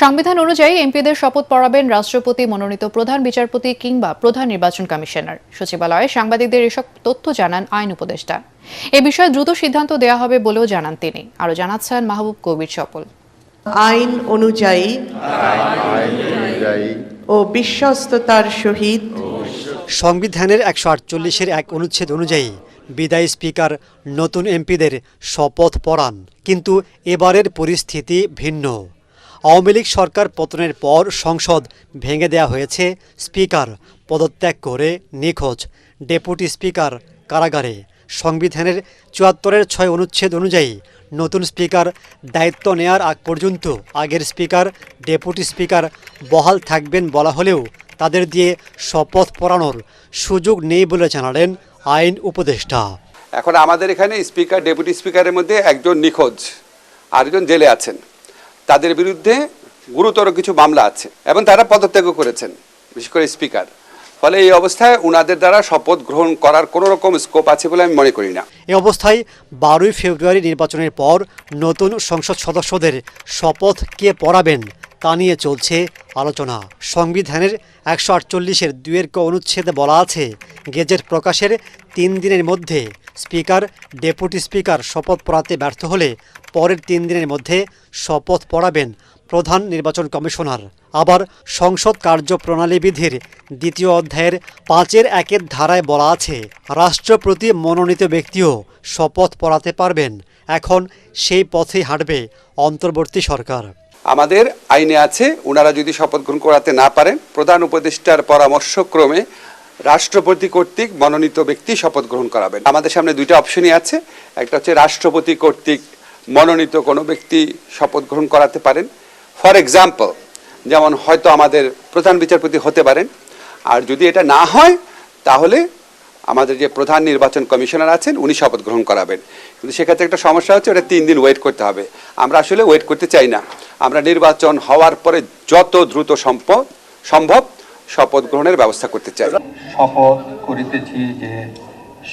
সংবিধান অনুযায়ী এমপিদের শপথ পড়াবেন রাষ্ট্রপতি মনোনীত প্রধান বিচারপতি কিংবা প্রধান নির্বাচন কমিশনার। সচিবালয়ে সাংবাদিকদের এসব তথ্য জানান আইন উপদেষ্টা। এ বিষয়ে দ্রুত সিদ্ধান্ত দেওয়া হবে বলেও জানান তিনি। আরও জানাচ্ছেন মাহবুব কবির চপল। আইন অনুযায়ী ও বিশ্বস্ততার সহিত সংবিধানের 148-এর 1 অনুচ্ছেদ অনুযায়ী বিদায়ী স্পিকার নতুন এমপিদের শপথ পড়ান। কিন্তু এবারের পরিস্থিতি ভিন্ন। আওয়ামী লীগ সরকার পতনের পর সংসদ ভেঙে দেয়া হয়েছে, স্পিকার পদত্যাগ করে নিখোঁজ, ডেপুটি স্পিকার কারাগারে। সংবিধানের 74-এর 6 অনুচ্ছেদ অনুযায়ী নতুন স্পিকার দায়িত্ব নেয়ার আগ পর্যন্ত আগের স্পিকার, ডেপুটি স্পিকার বহাল থাকবেন বলা হলেও তাদের দিয়ে শপথ পড়ানোর সুযোগ নেই বলে জানালেন আইন উপদেষ্টা। এখন আমাদের এখানে স্পিকার, ডেপুটি স্পিকারের মধ্যে একজন নিখোঁজ, আরেকজন জেলে আছেন। তাদের বিরুদ্ধে গুরুতর কিছু মামলা আছে এবং তারা পদত্যাগও করেছেন, বিশেষ করে স্পিকার। ফলে এই অবস্থায় উনাদের দ্বারা শপথ গ্রহণ করার কোনো রকম স্কোপ আছে বলে আমি মনে করি না। এই অবস্থায় 12ই ফেব্রুয়ারি নির্বাচনের পর নতুন সংসদ সদস্যদের শপথ কে পড়াবেন তা নিয়ে চলছে আলোচনা। সংবিধানের 148-এর 2 ক অনুচ্ছেদে বলা আছে, গেজেট প্রকাশের 3 দিনের মধ্যে স্পিকার, ডেপুটি স্পিকার শপথ পড়াতে ব্যর্থ হলে পরের 3 দিনের মধ্যে শপথ পড়াবেন প্রধান নির্বাচন কমিশনার। আবার সংসদ কার্যপ্রণালী বিধির 2য় অধ্যায়ের 5-এর 1-এর ধারায় বলা আছে, রাষ্ট্রপতি মনোনীত ব্যক্তিও শপথ পড়াতে পারবেন। এখন সেই পথেই হাঁটবে অন্তর্বর্তী সরকার। আমাদের আইনে আছে, ওনারা যদি শপথ গ্রহণ করাতে না পারেন, প্রধান উপদেষ্টার পরামর্শক্রমে রাষ্ট্রপতি কর্তৃক মনোনীত ব্যক্তি শপথ গ্রহণ করাবেন। আমাদের সামনে 2টা অপশনই আছে। একটা হচ্ছে রাষ্ট্রপতি কর্তৃক মনোনীত কোনো ব্যক্তি শপথ গ্রহণ করাতে পারেন। ফর এক্সাম্পল, যেমন হয়তো আমাদের প্রধান বিচারপতি হতে পারেন। আর যদি এটা না হয় তাহলে আমাদের যে প্রধান নির্বাচন কমিশনার আছেন উনি শপথ গ্রহণ করাবেন। কিন্তু সেক্ষেত্রে একটা সমস্যা হচ্ছে, ওটা 3 দিন ওয়েট করতে হবে। আমরা আসলে ওয়েট করতে চাই না। আমরা নির্বাচন হওয়ার পরে যত দ্রুত সম্ভব শপথ গ্রহণের ব্যবস্থা করতে চাই। শপথ করিতেছি যে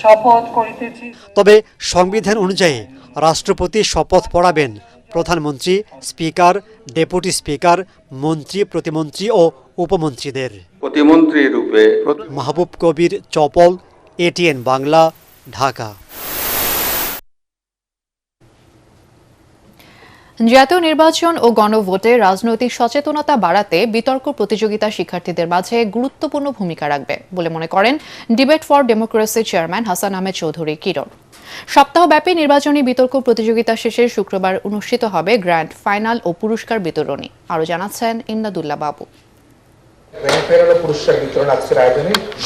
শপথ করিতেছি। তবে সংবিধান অনুযায়ী রাষ্ট্রপতি শপথ পড়াবেন প্রধানমন্ত্রী, স্পিকার, ডেপুটি স্পিকার, মন্ত্রী, প্রতিমন্ত্রী ও উপমন্ত্রীদের। প্রতিমন্ত্রী রূপে মাহবুব কবির, চপল, এটিএন বাংলা, ঢাকা। জাতীয় নির্বাচন ও গণভোটে রাজনৈতিক সচেতনতা বাড়াতে বিতর্ক প্রতিযোগিতা শিক্ষার্থীদের মাঝে গুরুত্বপূর্ণ ভূমিকা রাখবে বলে মনে করেন debate for democracy chairman Hasan Ahmed Chowdhury Kiron. সপ্তাহব্যাপী নির্বাচনী বিতর্ক প্রতিযোগিতা শেষে শুক্রবার অনুষ্ঠিত হবে গ্র্যান্ড ফাইনাল ও পুরস্কার বিতরণী। আরও জানাচ্ছেন ইমদাদুল্লাহ বাবু।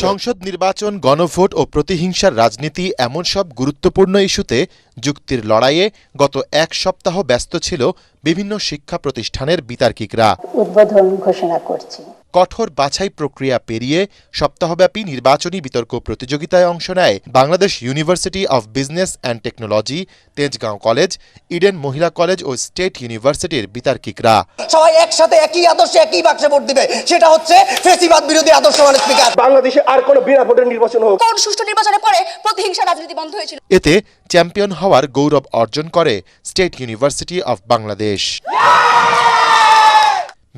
সংসদ নির্বাচন, গণভোট ও প্রতিহিংসার রাজনীতি এমন সব গুরুত্বপূর্ণ ইস্যুতে যুক্তির লড়াইয়ে গত এক সপ্তাহ ব্যস্ত ছিল বিভিন্ন শিক্ষা প্রতিষ্ঠানের বিতার্কিকরা। উদ্বোধন ঘোষণা করছি। কঠোর বাছাই প্রক্রিয়া পেরিয়ে সপ্তাহব্যাপী নির্বাচনী বিতর্ক প্রতিযোগিতায় অংশ নেয় Bangladesh university of business and technology, Tejgaon college, Eden মহিলা কলেজ ও স্টেট ইউনিভার্সিটির বিতার্কিকরা। সবাই একসাথে একই আদর্শে একই বাক্সে ভোট দিবে, সেটা হচ্ছে ফ্যাসিবাদ বিরোধী আদর্শ। মানে স্পিকার, বাংলাদেশে আর কোনো বিনা ভোটের নির্বাচন হোক। কোন সুষ্ঠু নির্বাচনের পরে প্রতিহিংসা রাজনীতি বন্ধ হয়েছিল। এতে চ্যাম্পিয়ন হওয়ার গৌরব অর্জন করে স্টেট ইউনিভার্সিটি অব বাংলাদেশ।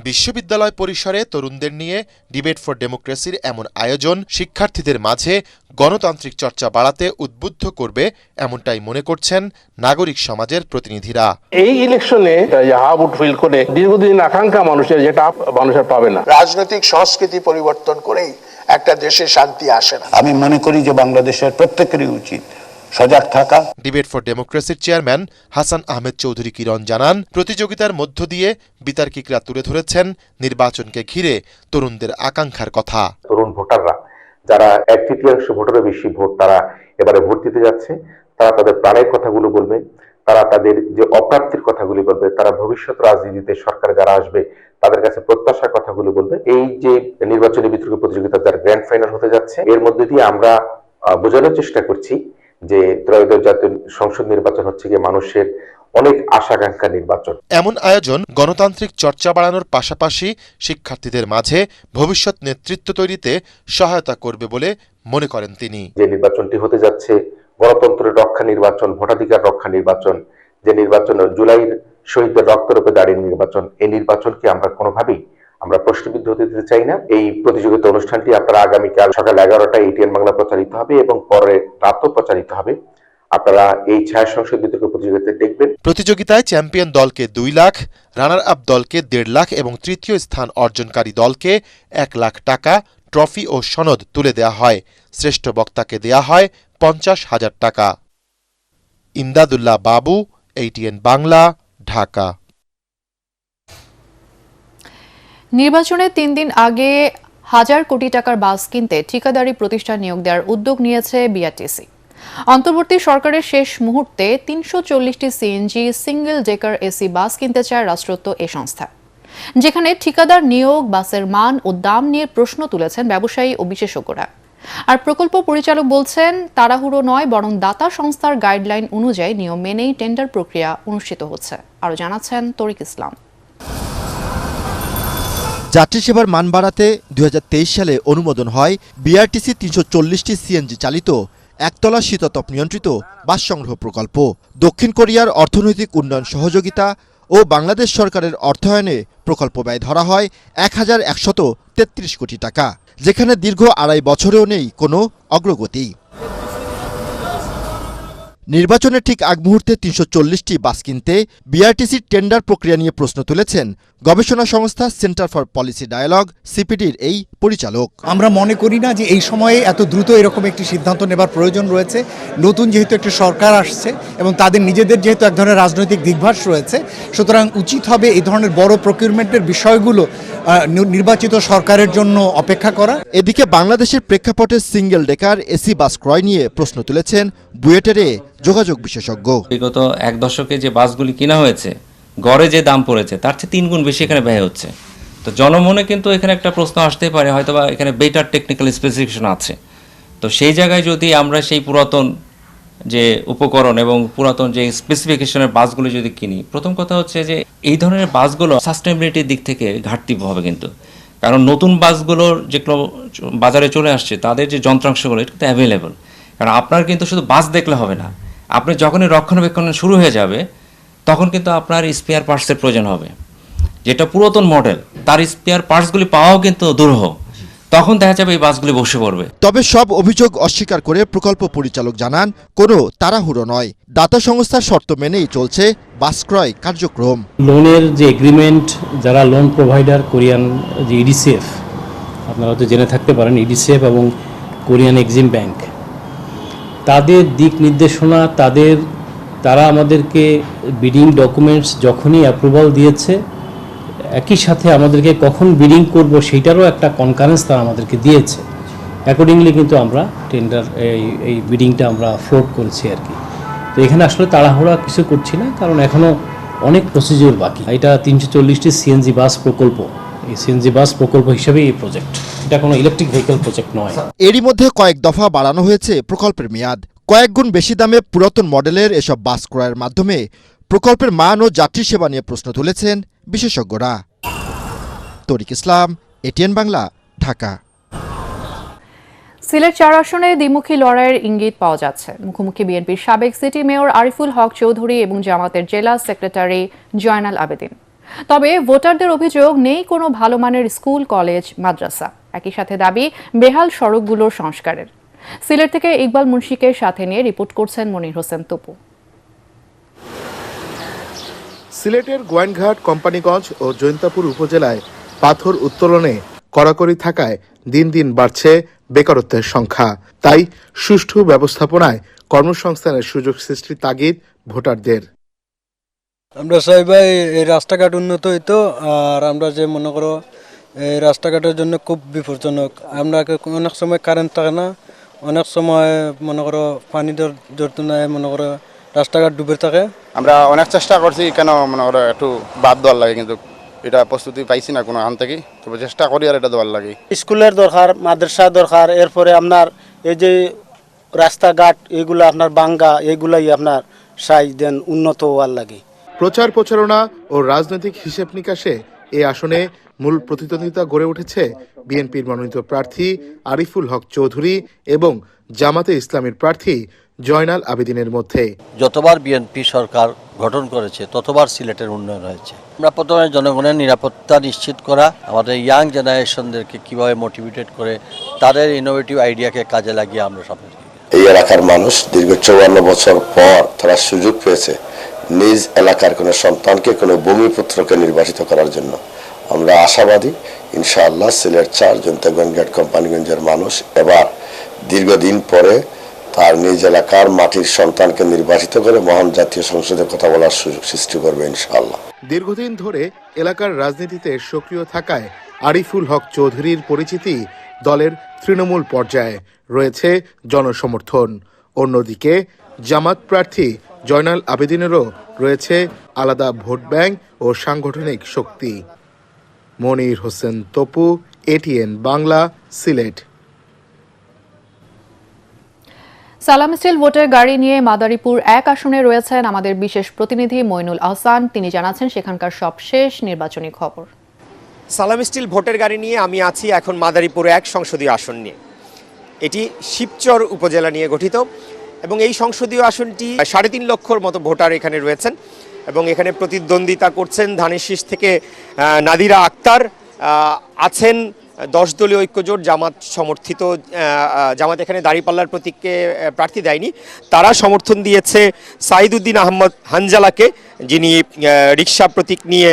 বিশ্ববিদ্যালয় পরিসরে তরুণদের নিয়ে ডিবেট ফর ডেমোক্রেসির এমন আয়োজন শিক্ষার্থীদের মাঝে গণতান্ত্রিক চর্চা বাড়াতে উদ্বুদ্ধ করবে, এমনটাই মনে করছেন নাগরিক সমাজের প্রতিনিধিরা। এই ইলেকশনে হাবুট ফিল করে দীর্ঘদিন আকাঙ্ক্ষা মানুষের, যেটা মানুষের পাবে না। রাজনৈতিক সংস্কৃতি পরিবর্তন করেই একটা দেশে শান্তি আসে না। আমি মনে করি যে বাংলাদেশের প্রত্যেকেরই উচিত সজাগ থাকা। ডিবেট ফর ডেমোক্রেসির চেয়ারম্যান হাসান আহমেদ চৌধুরী কিরণ জানান, প্রতিযোগিতার মধ্য দিয়ে বিতার্কিকরা তুলে ধরেছেন নির্বাচনকে ঘিরে তরুণদের আকাঙ্ক্ষার কথা। তরুণ ভোটাররা যারা 1/3 ভোটেরও বেশি ভোট তারা এবারে ভোট দিতে যাচ্ছে, তারা তাদের প্রাণের কথাগুলো বলবে, তারা তাদের যে অপ্রাপ্তির কথাগুলি বলবে, তারা ভবিষ্যৎ রাজনীতিতে সরকারে যারা আসবে তাদের কাছে প্রত্যাশার কথাগুলো বলবে। এই যে নির্বাচনী বিতর্ক প্রতিযোগিতা যার গ্র্যান্ড ফাইনাল হতে যাচ্ছে, এর মধ্যে দিয়ে আমরা বোঝানোর চেষ্টা করছি যে ত্রয়োদশ জাতীয় সংসদ নির্বাচন হচ্ছে গিয়ে মানুষের অনেক আশাকাঙ্ক্ষা নির্বাচন। এমন আয়োজন গণতান্ত্রিক চর্চা বাড়ানোর পাশাপাশি শিক্ষার্থীদের মাঝে ভবিষ্যৎ নেতৃত্ব তৈরিতে সহায়তা করবে বলে মনে করেন তিনি। যে নির্বাচনটি হতে যাচ্ছে গণতন্ত্রের রক্ষা নির্বাচন, ভোটাধিকার রক্ষা নির্বাচন, যে নির্বাচন জুলাইয়ের শহীদদের রক্তরূপে দাঁড়িয়ে নির্বাচন, এই নির্বাচনকে আমরা কোনোভাবেই আমরা প্রশ্নবিদ্ধ হতে দিতে চাই না। এই প্রতিযোগিতা অনুষ্ঠানটি আপনারা আগামীকাল সকাল 11টায় এটিএন বাংলা প্রচারিত হবে এবং পরে রাতও প্রচারিত হবে। আপনারা এই ছায়া সংসদ বিতর্ক প্রতিযোগিতায় দেখবেন। প্রতিযোগিতায় চ্যাম্পিয়ন দলকে 2 লাখ, রানার আপ দলকে 1.5 লাখ এবং তৃতীয় স্থান অর্জনকারী দলকে 1 লাখ টাকা, ট্রফি ও সনদ তুলে দেয়া হয়। শ্রেষ্ঠ বক্তাকে দেয়া হয় 50,000 টাকা। ইমদাদুল্লাহ বাবু, এটিএন বাংলা, ঢাকা। নির্বাচনের 3 দিন আগে 1000 কোটি টাকার বাস কিনতে ঠিকাদারি প্রতিষ্ঠান নিয়োগ দেওয়ার উদ্যোগ নিয়েছে বিআরটিসি। অন্তর্বর্তী সরকারের শেষ মুহূর্তে 340টি CNG single decker AC bus কিনতে চায় রাষ্ট্রায়ত্ত এই সংস্থা, যেখানে ঠিকাদার নিয়োগ, বাসের মান ও দাম নিয়ে প্রশ্ন তুলেছেন ব্যবসায়ী ও বিশেষজ্ঞরা। আর প্রকল্প পরিচালক বলছেন, তাড়াহুড়ো নয় বরং দাতা সংস্থার গাইডলাইন অনুযায়ী নিয়ম মেনেই টেন্ডার প্রক্রিয়া অনুষ্ঠিত হচ্ছে। আরও জানাচ্ছেন তরিক ইসলাম। যাত্রী সেবার মান বাড়াতে 2023 সালে অনুমোদন হয় বিআরটিসি 340টি সিএনজি চালিত একতলা শীতাতপ নিয়ন্ত্রিত বাস সংগ্রহ প্রকল্প। দক্ষিণ কোরিয়ার অর্থনৈতিক উন্নয়ন সহযোগিতা ও বাংলাদেশ সরকারের অর্থায়নে প্রকল্প ব্যয় ধরা হয় 1133 কোটি টাকা, যেখানে দীর্ঘ 2.5 বছরেও নেই কোনো অগ্রগতি। নির্বাচনের ঠিক আগ মুহূর্তে 340টি বাস কিনতে বিআরটিসির টেন্ডার প্রক্রিয়া নিয়ে প্রশ্ন তুলেছেন গবেষণা সংস্থা সেন্টার ফর পলিসি ডায়ালগ সিপিডির এই পরিচালক। আমরা মনে করি না যে এই সময়ে এত দ্রুত এরকম একটি সিদ্ধান্ত নেবার প্রয়োজন রয়েছে। নতুন যেহেতু একটি সরকার আসছে এবং তাদের নিজেদের যেহেতু এক ধরনের রাজনৈতিক দিগ্ভাস রয়েছে, সুতরাং উচিত হবে এই ধরনের বড় প্রকিউরমেন্টের বিষয়গুলো নির্বাচিত সরকারের জন্য অপেক্ষা করা। এদিকে বাংলাদেশের প্রেক্ষাপটে সিঙ্গেল ডেকার এসি বাস ক্রয় নিয়ে প্রশ্ন তুলেছেন বুয়েটের যোগাযোগ বিশেষজ্ঞ। বিগত 1 দশকে যে বাসগুলি কেনা হয়েছে, গড়ে যে দাম পড়েছে তার চেয়ে 3 গুণ বেশি এখানে ব্যয় হচ্ছে। তো জনমনে কিন্তু এখানে একটা প্রশ্ন আসতেই পারে, হয়তোবা এখানে বেটার টেকনিক্যাল স্পেসিফিকেশন আছে। তো সেই জায়গায় যদি আমরা সেই পুরাতন যে উপকরণ এবং পুরাতন যে স্পেসিফিকেশনের বাসগুলি যদি কিনি, প্রথম কথা হচ্ছে যে এই ধরনের বাসগুলো সাস্টেনেবিলিটির দিক থেকে ঘাটতি হবে কিন্তু, কারণ নতুন বাসগুলোর যেগুলো বাজারে চলে আসছে তাদের যে যন্ত্রাংশগুলো এটা কিন্তু অ্যাভেলেবল, কারণ আপনার কিন্তু শুধু বাস দেখলে হবে না, আপনি যখনই রক্ষণাবেক্ষণ শুরু হয়ে যাবে তখন কিন্তু আপনার স্পেয়ার পার্টসের প্রয়োজন হবে। যেটা পুরাতন মডেল তার স্পেয়ার পার্টসগুলি পাওয়াও কিন্তু দুরূহ, তখন দেখা যাবে এই বাসগুলি বসে পড়বে। তবে সব অভিযোগ অস্বীকার করে প্রকল্প পরিচালক জানান, কোনো তাড়াহুড়ো নয়, দাতা সংস্থার শর্ত মেনেই চলছে বাস ক্রয় কার্যক্রম। লোনের যে এগ্রিমেন্ট, যারা লোন প্রোভাইডার কোরিয়ান যে ইডিসিএফ, আপনারা তো জেনে থাকতে পারেন, ইডিসিএফ এবং কোরিয়ান এক্সিম ব্যাংক, তাদের দিক নির্দেশনা, তারা আমাদেরকে বিডিং ডকুমেন্টস যখনই অ্যাপ্রুভাল দিয়েছে, একই সাথে আমাদেরকে কখন বিডিং করব সেইটারও একটা কনকারেন্স তারা আমাদেরকে দিয়েছে। অ্যাকর্ডিংলি কিন্তু আমরা টেন্ডার এই বিডিংটা আমরা ফ্লোট করেছি আর কি। তো এখানে আসলে তাড়াহুড়া কিছু করছি না, কারণ এখনও অনেক প্রসিডিওর বাকি। এটা 340টি সিএনজি বাস প্রকল্প, এই সিএনজি বাস প্রকল্প হিসেবে এই প্রজেক্ট, এটা কোনো ইলেকট্রিক ভেহিকল প্রজেক্ট নয়। এরই মধ্যে কয়েক দফা বাড়ানো হয়েছে প্রকল্পের মেয়াদ। কয়েক গুণ বেশি দামে পুরাতন মডেলের এসব বাস ক্রয়ের মাধ্যমে প্রকল্পের মান ও যাত্রী সেবা নিয়ে প্রশ্ন তুলেছেন বিশেষজ্ঞরা। তরিক ইসলাম, এটিএন বাংলা, ঢাকা। সিলেট 4 আসনে দ্বিমুখী লড়াইয়ের ইঙ্গিত পাওয়া যাচ্ছে। মুখোমুখি বিএনপির সাবেক সিটি মেয়র আরিফুল হক চৌধুরী এবং জামাতের জেলা সেক্রেটারি জয়নাল আবেদিন। তবে ভোটারদের অভিযোগ, নেই কোনো ভালো মানের স্কুল, কলেজ, মাদ্রাসা। একই সাথে দাবি বেহাল সড়কগুলোর সংস্কারের। সিলেট থেকে ইকবাল মুন্সিকে সাথে নিয়ে রিপোর্ট করছেন মনির হোসেন তপু। সিলেটের গোয়াইনঘাট, কোম্পানিগঞ্জ ও জৈন্তাপুর উপজেলায় পাথর উত্তোলনে কড়াকড়ি থাকায় দিন দিন বাড়ছে বেকারত্বের সংখ্যা। তাই সুষ্ঠু ব্যবস্থাপনায় কর্মসংস্থানের সুযোগ সৃষ্টির তাগিদ ভোটারদের। আমরা চাই ভাই এই রাস্তাঘাট উন্নত হইতো, আর আমরা যে মনে করো এই রাস্তাঘাটের জন্য খুব বিপজ্জনক। আমরা অনেক সময় কারেন্ট থাকে না, অনেক সময় মনে করো পানি ধরতে নাই, মনে করো রাস্তাঘাট ডুবে থাকে। আমরা অনেক চেষ্টা করছি, কেন মনে করো একটু বাদ দেওয়ার লাগে, কিন্তু এটা প্রস্তুতি পাইছি না কোনো হান থেকে, তবে চেষ্টা করি আর এটা দেওয়ার লাগে। স্কুলের দরকার, মাদ্রাসা দরকার, এরপরে আপনার এই যে রাস্তাঘাট এগুলো আপনার বাঙ্গা, এগুলাই আপনার সাই দেন উন্নত হওয়ার লাগে। প্রচার প্রচারণা ও রাজনৈতিক হিসেব নিকাশে এই আসনে মূল প্রতিদ্বন্দ্বিতা গড়ে উঠেছে বিএনপির মনোনীত প্রার্থী আরিফুল হক চৌধুরী এবং জামাতে ইসলামের প্রার্থী জয়নাল আবেদিনের মধ্যে। যতবার বিএনপি সরকার গঠন করেছে ততবার সিলেটের উন্নয়ন হয়েছে। আমরা প্রথমে জনগণের নিরাপত্তা নিশ্চিত করা, আমাদের ইয়াং জেনারেশনদেরকে কিভাবে মোটিভেটেড করে তাদের ইনোভেটিভ আইডিয়াকে কাজে লাগিয়ে আমরা সামনে। এই এলাকার মানুষ দীর্ঘ 54 বছর পর তারা সুযোগ পেয়েছে নিজ এলাকার কোনো সন্তানকে, কোনো ভূমিপুত্রকে নির্বাচিত করার জন্য। আমরা আশাবাদী ইনশাআল্লাহ সিলেট 4 জৈন্তাগঞ্জ কোম্পানিগঞ্জের মানুষ এবার দীর্ঘদিন পরে তার নিজ এলাকার মাটির সন্তানকে নির্বাচিত করে মহান জাতীয় সংসদে কথা বলার সুযোগ সৃষ্টি করবে ইনশাআল্লাহ। দীর্ঘদিন ধরে এলাকার রাজনীতিতে সক্রিয় থাকায় আরিফুল হক চৌধুরীর পরিচিতি দলের তৃণমূল পর্যায়ে রয়েছে জনসমর্থন। অন্যদিকে জামাত প্রার্থী জয়নাল আবেদিনেরও রয়েছে আলাদা ভোট ব্যাংক ও সাংগঠনিক শক্তি। মনির হোসেন তপু, এটিএন বাংলা, সিলেট। সালাম স্টিল ভোটের গাড়ি নিয়ে মাদারীপুর 1 আসনে রয়েছেন আমাদের বিশেষ প্রতিনিধি মইনুল আহসান। তিনি জানাচ্ছেন সেখানকার সবশেষ নির্বাচনী খবর। সালাম স্টিল ভোটের গাড়ি নিয়ে আমি আছি এখন মাদারীপুর 1 সংসদীয় আসন নিয়ে। এটি শিবচর উপজেলা নিয়ে গঠিত এবং এই সংসদীয় আসনটি 3.5 লক্ষর মতো ভোটার এখানে রয়েছেন এবং এখানে প্রতিদ্বন্দ্বিতা করছেন ধানের শীষ থেকে নাদিরা আক্তার, আছেন 10 দলীয় ঐক্যজোট জামাত সমর্থিত। জামাত এখানে দাঁড়িপাল্লার প্রতীককে প্রার্থী দেয়নি, তারা সমর্থন দিয়েছে সাইদুদ্দিন আহমদ হানজালাকে, যিনি রিকশা প্রতীক নিয়ে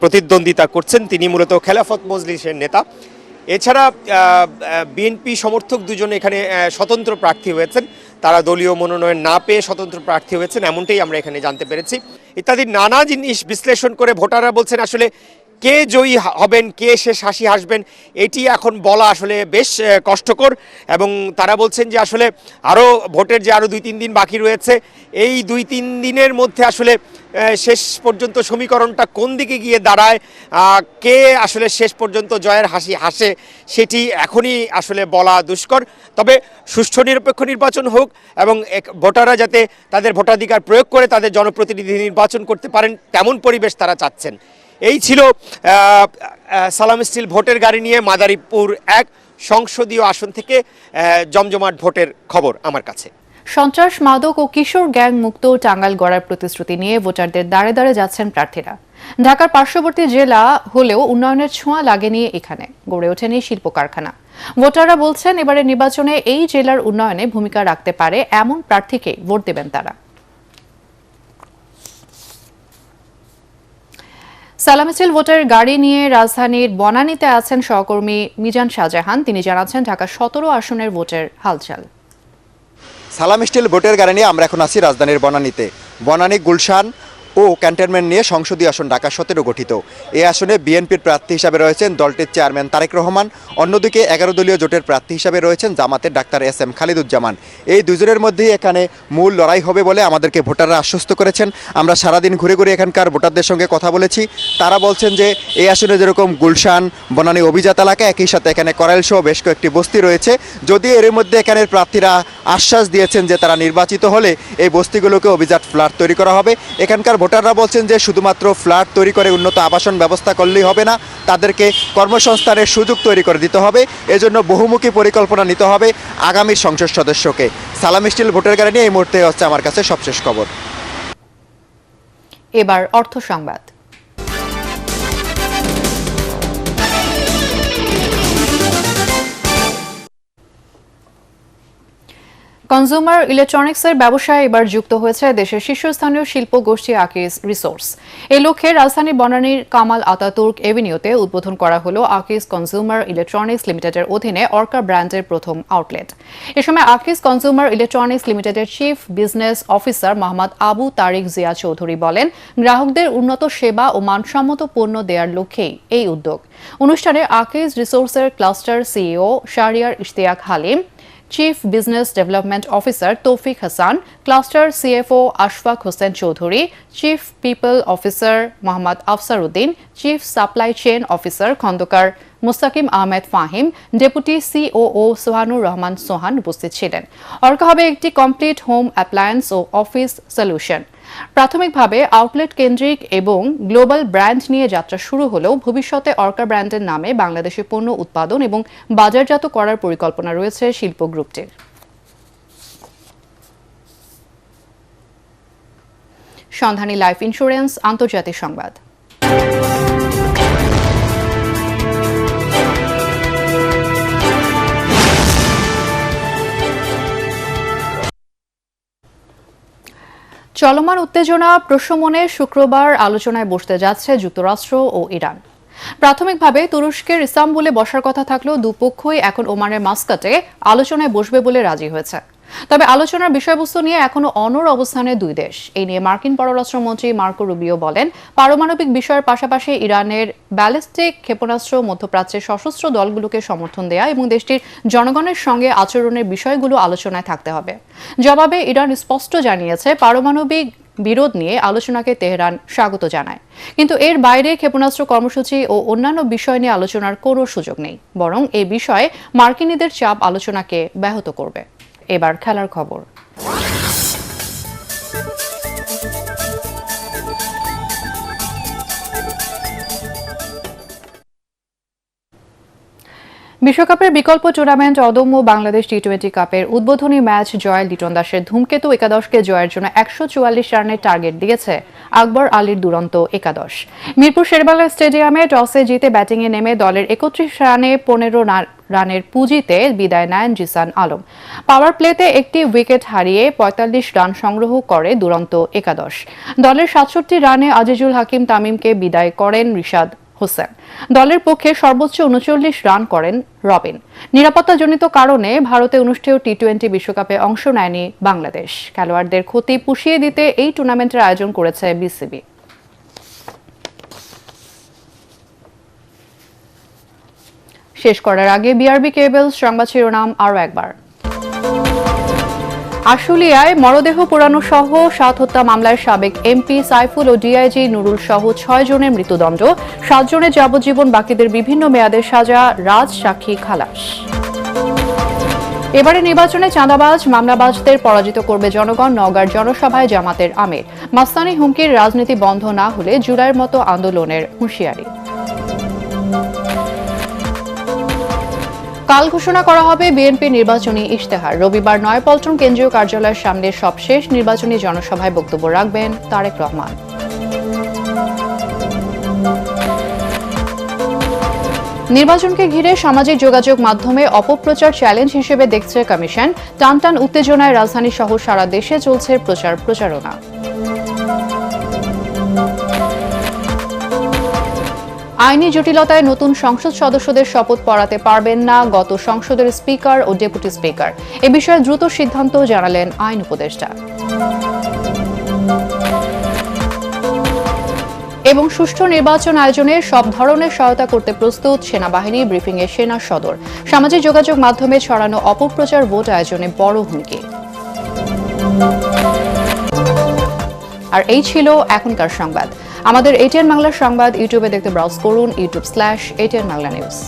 প্রতিদ্বন্দ্বিতা করছেন। তিনি মূলত খেলাফত মজলিসের নেতা। এছাড়া বিএনপি সমর্থক দুজন এখানে স্বতন্ত্র প্রার্থী হয়েছেন, তারা দলীয় মনোনয়ন না পেয়ে স্বতন্ত্র প্রার্থী হয়েছেন, এমনটাই আমরা এখানে জানতে পেরেছি। ইত্যাদি নানা জিনিস বিশ্লেষণ করে ভোটাররা বলছেন আসলে কে জয়ী হবেন, কে শেষ হাসি হাসবেন, এটি এখন বলা আসলে বেশ কষ্টকর। এবং তারা বলছেন যে আসলে আরও ভোটের যে আরও 2-3 দিন বাকি রয়েছে, এই 2-3 দিনের মধ্যে আসলে শেষ পর্যন্ত সমীকরণটা কোন দিকে গিয়ে দাঁড়ায়, কে আসলে শেষ পর্যন্ত জয়ের হাসি হাসে, সেটি এখনই আসলে বলা দুষ্কর। তবে সুষ্ঠু নিরপেক্ষ নির্বাচন হোক এবং ভোটাররা যাতে তাদের ভোটাধিকার প্রয়োগ করে তাদের জনপ্রতিনিধি নির্বাচন করতে পারেন, তেমন পরিবেশ তারা চাচ্ছেন। এই ছিল সালাম স্টিল ভোটের গাড়ি নিয়ে মাদারীপুর 1 সংসদীয় আসন থেকে জমজমাট ভোটের খবর আমার কাছে। সন্ত্রাস, মাদক ও কিশোর গ্যাং মুক্ত টাঙ্গাইল গড়ার প্রতিশ্রুতি নিয়ে ভোটারদের দাঁড়ে দাঁড়ে যাচ্ছেন প্রার্থীরা। ঢাকার পার্শ্ববর্তী জেলা হলেও উন্নয়নের ছোঁয়া লাগেনি এখানে, গড়ে ওঠেনি শিল্প কারখানা। ভোটাররা বলছেন এবারের নির্বাচনে এই জেলার উন্নয়নে ভূমিকা রাখতে পারে এমন প্রার্থীকে ভোট দেবেন তারা। সালাম স্টিল ভোটের গাড়ি নিয়ে রাজধানীর বনানীতে আছেন সহকর্মী মিজান শাহজাহান। তিনি জানাচ্ছেন ঢাকা 17 আসনের ভোটের হালচাল। সালাম স্টিল ভোটের গাড়ি নিয়ে আমরা এখন আছি রাজধানীর বনানীতে। বনানী, গুলশান ও ক্যান্টনমেন্ট নিয়ে সংসদীয় আসন ঢাকা 17 গঠিত। এই আসনে বিএনপির প্রার্থী হিসাবে রয়েছেন দলটির চেয়ারম্যান তারেক রহমান, অন্যদিকে 11 দলীয় জোটের প্রার্থী হিসাবে রয়েছেন জামাতের ডাক্তার SM খালিদুজ্জামান। এই দুজনের মধ্যেই এখানে মূল লড়াই হবে বলে আমাদেরকে ভোটাররা আশ্বস্ত করেছেন। আমরা সারাদিন ঘুরে ঘুরে এখানকার ভোটারদের সঙ্গে কথা বলেছি। তারা বলছেন যে এই আসনে যেরকম গুলশান, বনানী অভিজাত এলাকা, একই সাথে এখানে করাইল সহ বেশ কয়েকটি বস্তি রয়েছে। যদিও এর মধ্যে এখানের প্রার্থীরা আশ্বাস দিয়েছেন যে তারা নির্বাচিত হলে এই বস্তিগুলোকে অভিজাত ফ্ল্যাট তৈরি করা হবে। এখানকার ভোটাররা বলছেন যে শুধুমাত্র ফ্ল্যাট তৈরি করে উন্নত আবাসন ব্যবস্থা করলেই হবে না, তাদেরকে কর্মসংস্থানের সুযোগ তৈরি করে দিতে হবে। এজন্য বহুমুখী পরিকল্পনা নিতে হবে আগামী সংসদ সদস্যকে। সালাম স্টিল ভোটের গাড়ি নিয়ে এই মুহূর্তে হচ্ছে আমার কাছে সবশেষ খবর। এবার অর্থ সংবাদ। কনজিউমার ইলেকট্রনিক্সের ব্যবসায় এবার যুক্ত হয়েছে দেশের শীর্ষস্থানীয় শিল্প গোষ্ঠী আকিজ রিসোর্স। এই লক্ষ্যে রাজধানী বনানীর কামাল আতাতুর্ক এভিনিউতে উদ্বোধন করা হলো আকিজ কনজিউমার ইলেকট্রনিক্স লিমিটেডের অধীনে অর্কা ব্র্যান্ডের প্রথম আউটলেট। এ সময় আকিজ কনজিউমার ইলেকট্রনিক্স লিমিটেডের chief business officer Mohammad Abu Tariq Zia Chowdhury বলেন, গ্রাহকদের উন্নত সেবা ও মানসম্মত পণ্য দেওয়ার লক্ষ্যেই এই উদ্যোগ। অনুষ্ঠানে আকিজ রিসোর্সের cluster CEO Shahriar Ishtiaq Halim, chief business development officer Taufiq Hasan, cluster CFO Ashfaq Hossain Chowdhury, chief people officer Mohammad Afsar Uddin, chief supply chain officer Khandaker Mustakim Ahmed Fahim, deputy COO Sohanur Rahman Sohan উপস্থিত ছিলেন। অর্কা হবে একটি কমপ্লিট হোম অ্যাপ্লায়েন্স ও অফিস সলিউশন। প্রাথমিকভাবে আউটলেট কেন্দ্রিক এবং গ্লোবাল ব্র্যান্ড নিয়ে যাত্রা শুরু হলেও ভবিষ্যতে অর্কা ব্র্যান্ডের নামে বাংলাদেশে পণ্য উৎপাদন এবং বাজারজাত করার পরিকল্পনা রয়েছে শিল্প গ্রুপটির। সন্ধানী লাইফ ইন্স্যুরেন্স আন্তর্জাতিক সংবাদ। চলমান উত্তেজনা প্রশমনে শুক্রবার আলোচনায় বসতে যাচ্ছে যুক্তরাষ্ট্র ও ইরান। প্রাথমিকভাবে তুরস্কের ইস্তাম্বুলে বসার কথা থাকলেও দুপক্ষই এখন ওমানের মাস্কাটে আলোচনায় বসবে বলে রাজি হয়েছে। তবে আলোচনার বিষয়বস্তু নিয়ে এখনো অনড় অবস্থানে দুই দেশ। এই নিয়ে মার্কিন পররাষ্ট্রমন্ত্রী মার্কো রুবিও বলেন, পারমাণবিক বিষয়ের পাশাপাশি ইরানের ব্যালিস্টিক ক্ষেপণাস্ত্র, মধ্যপ্রাচ্যের সশস্ত্র দলগুলোকে সমর্থন দেয়া এবং দেশটির জনগণের সঙ্গে আচরণের বিষয়গুলো আলোচনায় থাকতে হবে। জবাবে ইরান স্পষ্ট জানিয়েছে, পারমাণবিক বিরোধ নিয়ে আলোচনাকে তেহরান স্বাগত জানায়, কিন্তু এর বাইরে ক্ষেপণাস্ত্র কর্মসূচি ও অন্যান্য বিষয় নিয়ে আলোচনার কোনো সুযোগ নেই। বরং এ বিষয়ে মার্কিনীদের চাপ আলোচনাকে ব্যাহত করবে। এবার খেলার খবর। বিশ্বকাপের বিকল্প টুর্নামেন্ট অদম্য বাংলাদেশ টি-20 কাপের উদ্বোধনী ম্যাচ জয়ে লিটন দাসের ধূমকেতু একাদশকে জয়ের জন্য 144 রানের টার্গেট দিয়েছে আকবর আলীর দুরন্ত একাদশ। মিরপুর শেরেবাংলা স্টেডিয়ামে টসে জিতে ব্যাটিংয়ে নেমে দলের 31 রানে 15 রানের পুঁজিতে বিদায় নেন জিসান আলম। পাওয়ার প্লেতে একটি উইকেট হারিয়ে 45 রান সংগ্রহ করে দুরন্ত একাদশ। দলের 67 রানে আজিজুল হাকিম তামিমকে বিদায় করেন রিশাদ হোসেন। দলের পক্ষে সর্বোচ্চ 39 রান করেন রবিন। নিরাপত্তাজনিত কারণে ভারতে অনুষ্ঠেয় টি-20 বিশ্বকাপে অংশ নেয়নি বাংলাদেশ। খেলোয়াড়দের ক্ষতি পুষিয়ে দিতে এই টুর্নামেন্টের আয়োজন করেছে বিসিবি। শেষ করার আগে বিআরবি কেবলস সংবাদ শিরোনাম আরও একবার। আশুলিয়ায় মরদেহ পোড়ানো সহ 7 হত্যা মামলার সাবেক এমপি সাইফুল ও ডিআইজি নুরুল সহ 6 জনের মৃত্যুদণ্ড, 7 জনের যাবজ্জীবন, বাকিদের বিভিন্ন মেয়াদের সাজা, রাজ সাক্ষী খালাস। এবারে নির্বাচনে চাঁদাবাজ মামলাবাজদের পরাজিত করবে জনগণ। নওগাঁর জনসভায় জামাতের আমির। মাস্তানি হুমকির রাজনীতি বন্ধ না হলে জুলাইয়ের মতো আন্দোলনের হুঁশিয়ারি। কাল ঘোষণা করা হবে বিএনপি নির্বাচনী ইশতেহার। রবিবার নয়াপল্টন কেন্দ্রীয় কার্যালয়ের সামনে সবশেষ নির্বাচনী জনসভায় বক্তব্য রাখবেন তারেক রহমান। নির্বাচনকে ঘিরে সামাজিক যোগাযোগ মাধ্যমে অপপ্রচার চ্যালেঞ্জ হিসেবে দেখছে কমিশন। টানটান উত্তেজনায় রাজধানী সহ সারা দেশে চলছে প্রচারণা। আইনি জটিলতায় নতুন সংসদ সদস্যদের শপথ পড়াতে পারবেন না গত সংসদের স্পিকার ও ডেপুটি স্পিকার। এ বিষয়ে দ্রুত সিদ্ধান্ত জানালেন আইন উপদেষ্টা। এবং সুষ্ঠু নির্বাচন আয়োজনে সব ধরনের সহায়তা করতে প্রস্তুত সেনাবাহিনী। ব্রিফিংয়ে সেনা সদর। সামাজিক যোগাযোগ মাধ্যমে ছড়ানো অপপ্রচার ভোট আয়োজনে বড় হুমকি। আর এই ছিল এখনকার সংবাদ। আমাদের এটিএন বাংলা সংবাদ ইউটিউবে দেখতে ব্রাউজ করুন youtube/ATN Bangla News।